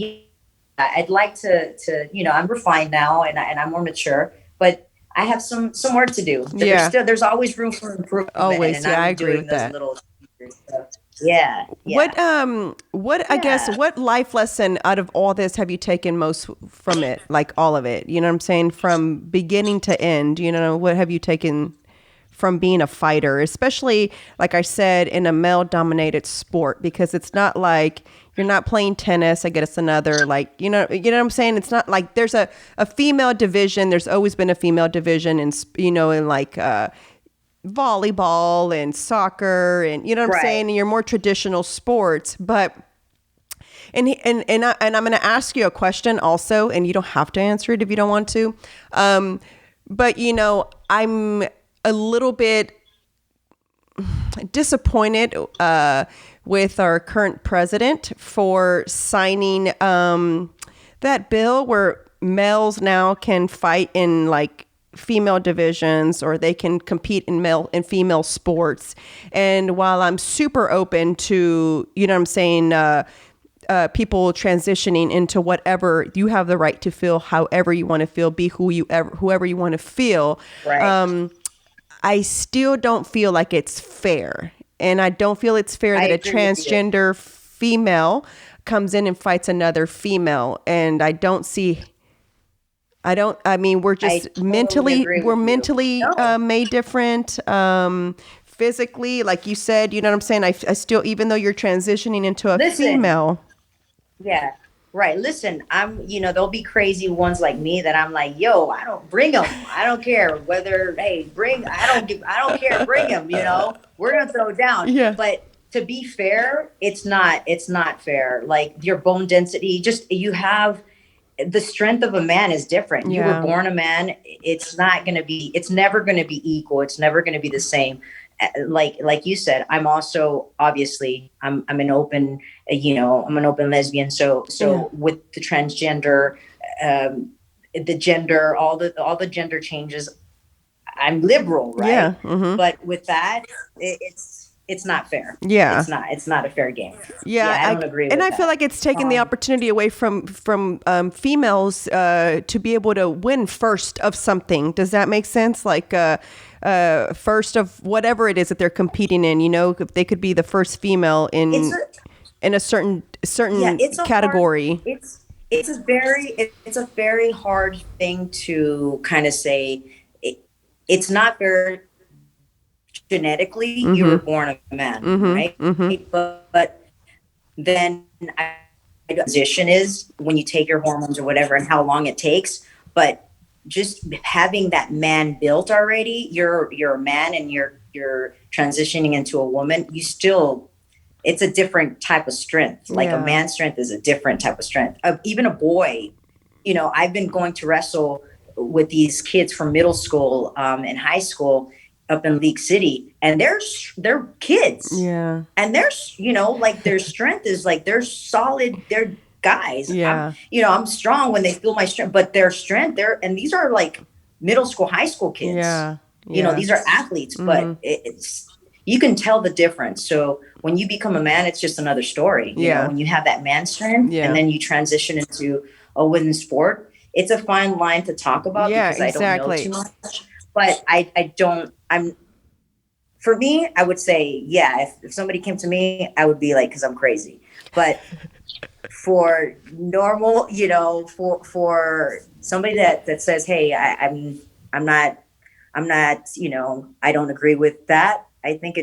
I'd like to, I'm refined now and I'm more mature, but I have some work to do. There's always room for improvement. Always. And Yeah, I'm I agree doing with those that. little stuff. Yeah. I guess, what life lesson out of all this have you taken most from it? Like all of it, you know what I'm saying? From beginning to end, what have you taken from being a fighter, especially, like I said, in a male dominated sport? Because it's not like you're not playing tennis. I guess another, like, you know what I'm saying? It's not like there's a female division. There's always been a female division in like, volleyball and soccer and you know what I'm saying, and your more traditional sports. But and I'm going to ask you a question also, and you don't have to answer it if you don't want to. But I'm a little bit disappointed with our current president for signing that bill where males now can fight in like female divisions, or they can compete in male and female sports. And while I'm super open to, you know what I'm saying, people transitioning into whatever, you have the right to feel however you want to feel, be whoever you want to feel. Right. I still don't feel like it's fair. And I don't feel it's fair that a transgender female comes in and fights another female. And we're just mentally made different, physically, like you said, you know what I'm saying? I still, even though you're transitioning into a female. Yeah. Right. Listen, there'll be crazy ones like me that I'm like, yo, I don't bring them. I don't care whether, I don't care. Bring them, we're going to throw down. Yeah. But to be fair, it's not fair. Like your bone density, you have the strength of a man is different. Yeah. You were born a man. It's never going to be equal. It's never going to be the same. Like you said, I'm also obviously I'm an open, I'm an open lesbian. So Yeah. with the transgender, the gender, all the gender changes, I'm liberal, right? Yeah. Mm-hmm. But with that, it's not fair. Yeah. It's not a fair game. Yeah, I don't agree with and that. I feel like it's taking the opportunity away from females to be able to win first of something. Does that make sense? Like first of whatever it is that they're competing in. If they could be the first female in a certain category. It's a very hard thing to kind of say. It's not fair. Genetically, Mm-hmm. you were born a man, Mm-hmm. right? Mm-hmm. But then position is when you take your hormones or whatever, and how long it takes. But just having that man built already, you're a man and you're transitioning into a woman. It's a different type of strength. Like a man's strength is a different type of strength. Even a boy, I've been going to wrestle with these kids from middle school and high school up in League City, and they're kids. Yeah. And their strength is like, they're solid. They're guys. Yeah. I'm strong when they feel my strength, but their strength and these are like middle school, high school kids. Yeah. These are athletes, but you can tell the difference. So when you become a man, it's just another story. When you have that man strength and then you transition into a women's sport, it's a fine line to talk about because I don't know too much. But for me, I would say, if somebody came to me, I would be like, because I'm crazy. But for normal, for somebody that says, hey, I'm not, I don't agree with that. I think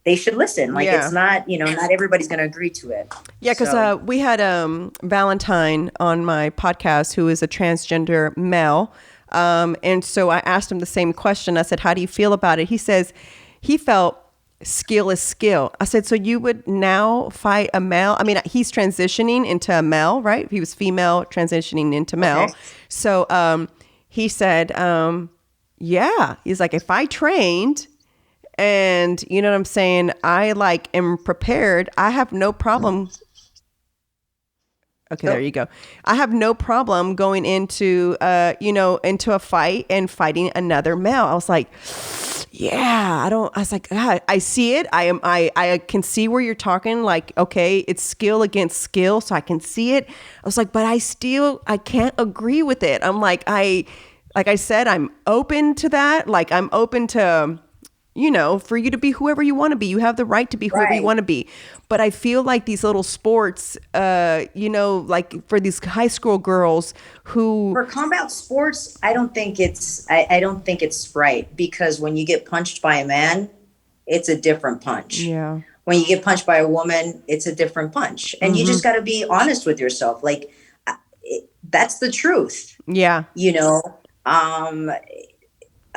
they should listen. Like it's not, not everybody's going to agree to it. Yeah. Cause we had Valentine on my podcast, who is a transgender male. And so I asked him the same question. I said, how do you feel about it? He says he felt skill is skill. I said, so you would now fight a male? I mean, he's transitioning into a male, right? He was female transitioning into male. Okay. So he said, yeah. He's like, if I trained And you know what I'm saying? I like am prepared. I have no problem. Okay, there you go. I have no problem going into, into a fight and fighting another male. I was like, yeah, I was like, God, I see it. I can see where you're talking. Like, okay, it's skill against skill. So I can see it. I was like, but I can't agree with it. I'm like I said, I'm open to that. Like I'm open to, for you to be whoever you want to be. You have the right to be whoever you want to be. But I feel like these little sports, like for these high school girls who for combat sports, I don't think it's right, because when you get punched by a man, it's a different punch. Yeah. When you get punched by a woman, it's a different punch. And you just got to be honest with yourself. Like that's the truth. Yeah.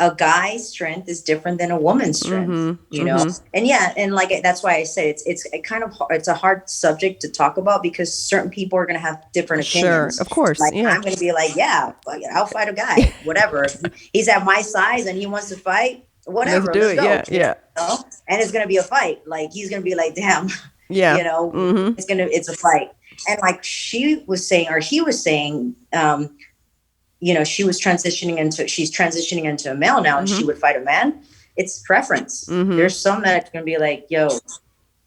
A guy's strength is different than a woman's strength, and like that's why I say it's a hard subject to talk about, because certain people are going to have different opinions. Sure, of course. Like I'm going to be like, yeah, fuck it, I'll fight a guy, whatever. If he's at my size and he wants to fight, whatever, let's do it. go, Yeah. And it's going to be a fight. Like he's going to be like, damn, yeah, it's a fight. And like he was saying, she's transitioning into a male now, and she would fight a man. It's preference. There's some that are going to be like, yo,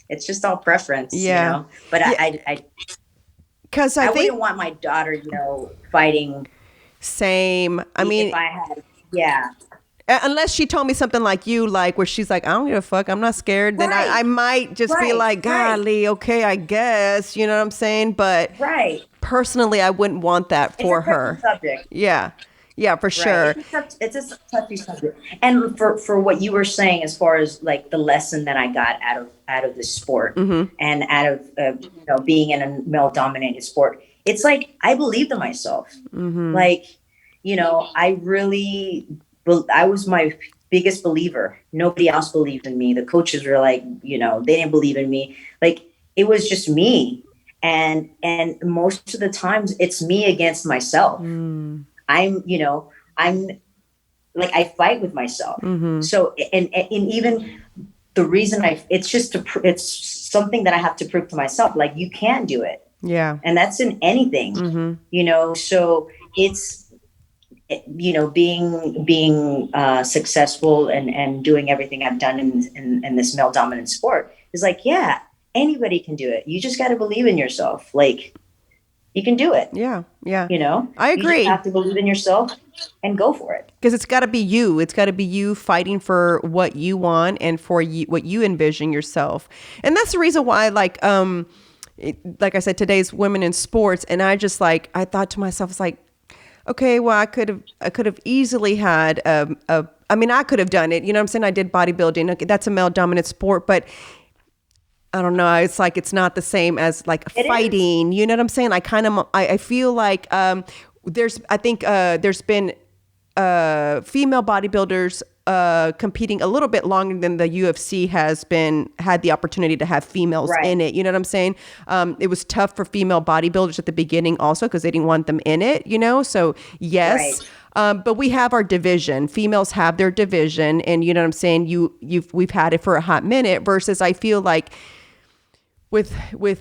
it's just all preference. But I because I wouldn't want my daughter, fighting. Same. I mean, if I had, yeah. Unless she told me something like you, like where she's like, I don't give a fuck, I'm not scared. Then I might just be like, golly, okay, I guess. You know what I'm saying? But personally, I wouldn't want that for her. Subject. Yeah, for sure. It's a touchy subject. And for what you were saying, as far as like the lesson that I got out of this sport and out of being in a male dominated sport, it's like I believed in myself. Like, I was my biggest believer. Nobody else believed in me. The coaches were like, they didn't believe in me. Like it was just me. And most of the times it's me against myself. I'm like, I fight with myself. So, and even the reason it's something that I have to prove to myself. Like you can do it. Yeah. And that's in anything, so it's, being successful and doing everything I've done in this male dominant sport is like, yeah, anybody can do it. You just got to believe in yourself. Like you can do it. Yeah. I agree. You just have to believe in yourself and go for it. Because it's got to be you. It's got to be you fighting for what you want and for what you envision yourself. And that's the reason why, like I said, today's women in sports. And I thought to myself, it's like, okay, well, I could have easily had I could have done it. You know what I'm saying? I did bodybuilding. Okay, that's a male dominant sport, but I don't know. It's like, it's not the same as like fighting. You know what I'm saying? I feel like there's been female bodybuilders competing a little bit longer than the UFC had the opportunity to have females in it. You know what I'm saying? It was tough for female bodybuilders at the beginning also because they didn't want them in it, So yes. But we have our division. Females have their division, and you know what I'm saying? We've had it for a hot minute versus I feel like with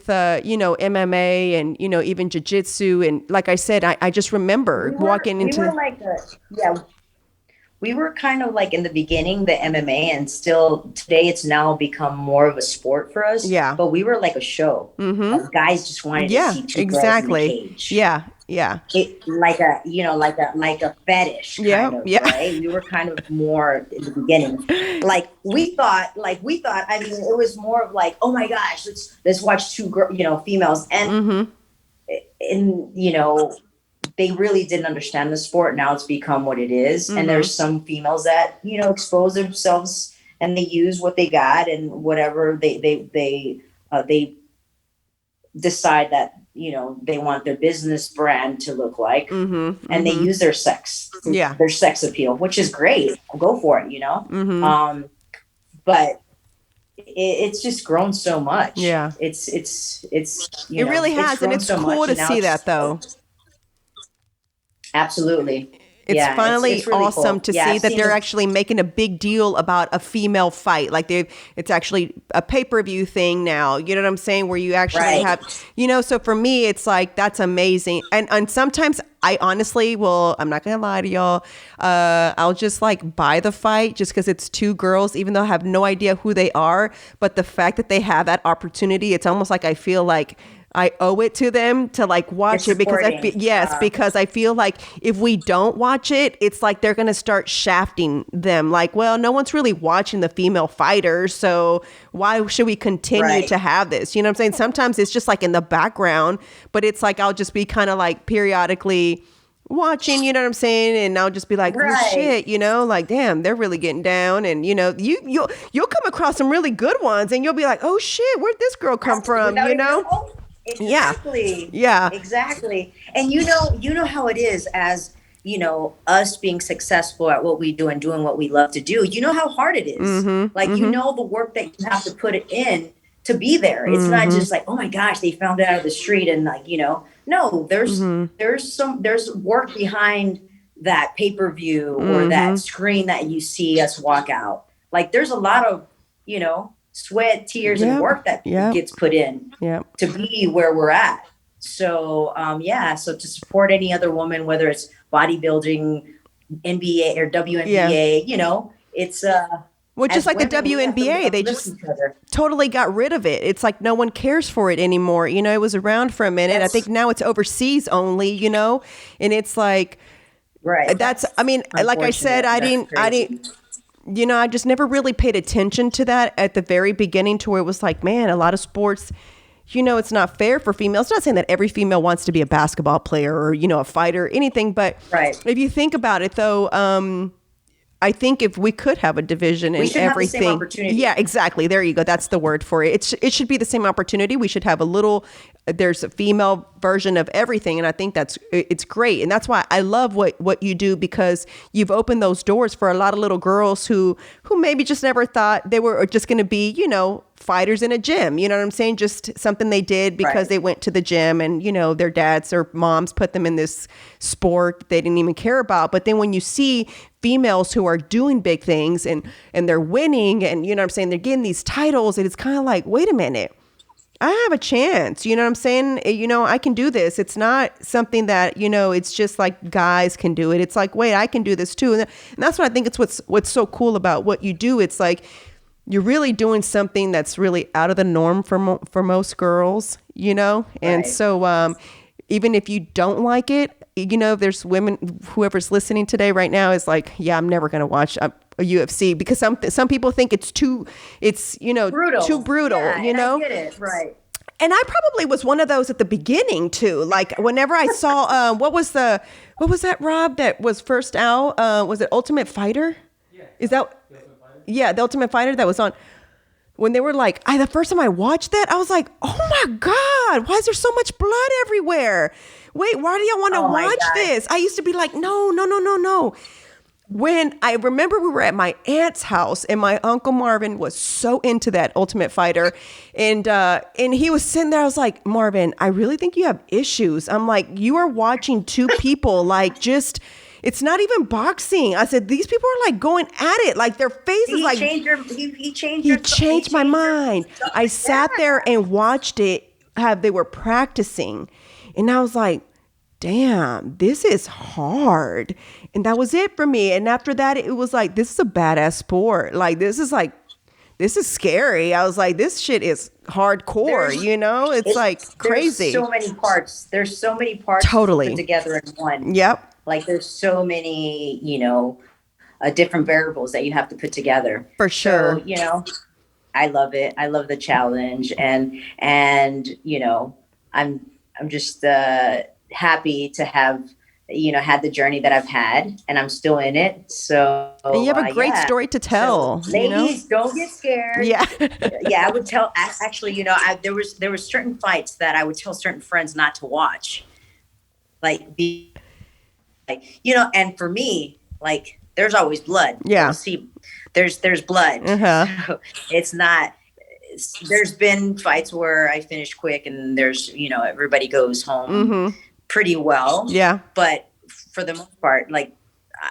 MMA and, even jiu-jitsu. And like I said, I just remember walking into. We were kind of like in the beginning, the MMA, and still today it's now become more of a sport for us. Yeah. But we were like a show. Guys just wanted to see two girls in the cage. Yeah. Like a fetish. Kind of, right? We were kind of more in the beginning. Like we thought, I mean, it was more of like, oh my gosh, let's watch two females. And, they really didn't understand the sport. Now it's become what it is. And there's some females that, expose themselves and they use what they got and whatever they decide that, they want their business brand to look like, and they use their sex, their sex appeal, which is great. Go for it, but it's just grown so much. Yeah. It's it really has. And it's cool to see that though. Absolutely. It's Yeah, finally it's really awesome cool. to Yeah, see I've that seen they're the actually making a big deal about a female fight. Like it's actually a pay-per-view thing now. You know what I'm saying? Where you actually right. have, so for me, it's like, that's amazing. And sometimes I honestly will, I'm not going to lie to y'all. I'll just like buy the fight just because it's two girls, even though I have no idea who they are. But the fact that they have that opportunity, it's almost like I feel like I owe it to them to like watch You're it because supporting. because I feel like if we don't watch it, it's like they're going to start shafting them. Like, well, no one's really watching the female fighters, so why should we continue Right. to have this? You know what I'm saying? Sometimes it's just like in the background, but it's like I'll just be kind of like periodically watching, you know what I'm saying? And I'll just be like, oh Right. shit, like, damn, they're really getting down. And you'll come across some really good ones and you'll be like, oh shit, where'd this girl come from? Without even know. Yeah. Exactly. Yeah. Exactly. And you know how it is as, us being successful at what we do and doing what we love to do. You know how hard it is. Like, you know the work that you have to put it in to be there. It's not just like, oh my gosh, they found it out of the street and like, no, there's work behind that pay-per-view or that screen that you see us walk out. Like there's a lot of, sweat, tears, and work that gets put in to be where we're at. So, so to support any other woman, whether it's bodybuilding, NBA or WNBA, it's well, just like the women, we have to WNBA, they uplift just each other. totally got rid of it. It's like no one cares for it anymore. It was around for a minute. I Yes. think now it's overseas only, and it's like, Right. I mean, like I said, I didn't, I just never really paid attention to that at the very beginning to where it was like, man, a lot of sports, it's not fair for females. Not saying that every female wants to be a basketball player or, a fighter or anything. But if you think about it, though, I think if we could have a division in everything. Have the same opportunity. Yeah, exactly. There you go. That's the word for it. It should be the same opportunity. We should have there's a female version of everything. And I think it's great. And that's why I love what you do, because you've opened those doors for a lot of little girls who maybe just never thought they were just going to be, fighters in a gym. You know what I'm saying? Just something they did because they went to the gym and, their dads or moms put them in this sport they didn't even care about. But then when you see females who are doing big things and they're winning and, you know what I'm saying, they're getting these titles, and it's kind of like, wait a minute, I have a chance. You know what I'm saying? I can do this. It's not something that, it's just like guys can do it. It's like, wait, I can do this too. And that's what I think it's what's so cool about what you do. It's like, you're really doing something that's really out of the norm for most girls, And so even if you don't like it, there's women, whoever's listening today right now is like, yeah, I'm never going to watch a UFC because some people think it's brutal. Too brutal, I get it. Right. And I probably was one of those at the beginning too. Like whenever I saw, what was that, Rob, that was first out? Was it Ultimate Fighter? Yeah. Is that? Yeah, the Ultimate Fighter that was on. When they were like, the first time I watched that, I was like, oh my God, why is there so much blood everywhere? Wait, why do y'all want to watch this? I used to be like, no. When I remember we were at my aunt's house and my Uncle Marvin was so into that Ultimate Fighter and he was sitting there. I was like, Marvin, I really think you have issues. I'm like, you are watching two people like just... It's not even boxing. I said, these people are like going at it. Like their faces like... He changed my mind. I sat there and watched it, they were practicing. And I was like, damn, this is hard. And that was it for me. And after that, it was like, this is a badass sport. Like, this is scary. I was like, this shit is hardcore, It's like crazy. There's so many parts totally put together in one. Yep. Like there's so many, different variables that you have to put together. For sure. So, I love it. I love the challenge and I'm just happy to have, had the journey that I've had and I'm still in it. So and you have a great story to tell. So, ladies, don't get scared. Yeah. Yeah. I would tell, actually, there was certain fights that I would tell certain friends not to watch. And for me, like, there's always blood. Yeah. See, there's blood. Uh-huh. So it's not, there's been fights where I finish quick and there's, everybody goes home pretty well. Yeah. But for the most part, like,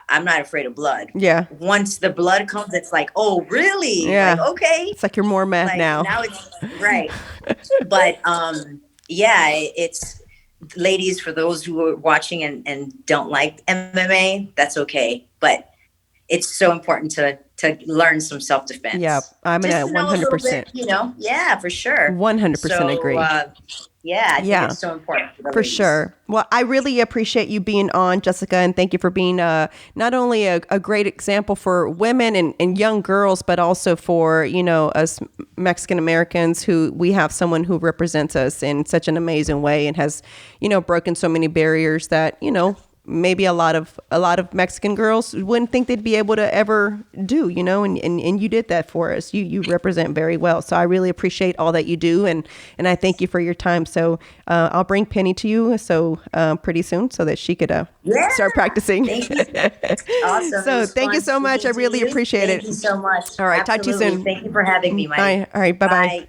I'm not afraid of blood. Yeah. Once the blood comes, it's like, oh, really? Yeah. Like, okay. It's like you're more mad Like, now. now it's right. But yeah, it's ladies, for those who are watching and don't like MMA, that's okay. But it's so important to learn some self-defense. Yeah, I'm in a 100%. You know, yeah, for sure. 100% agree. Yeah, I think it's so important for the ladies. Sure. Well, I really appreciate you being on, Jessica, and thank you for being not only a great example for women and young girls, but also for, you know, us Mexican Americans who we have someone who represents us in such an amazing way and has, you know, broken so many barriers that, you know, maybe a lot of Mexican girls wouldn't think they'd be able to ever do, you know, and you did that for us. You represent very well. So I really appreciate all that you do. And I thank you for your time. So I'll bring Penny to you pretty soon so that she could start practicing. Thank you. Awesome. So thank you so much. I really appreciate it. Thank you so much. All right. Absolutely. Talk to you soon. Thank you for having me, Mike. Bye. All right. Bye-bye. Bye.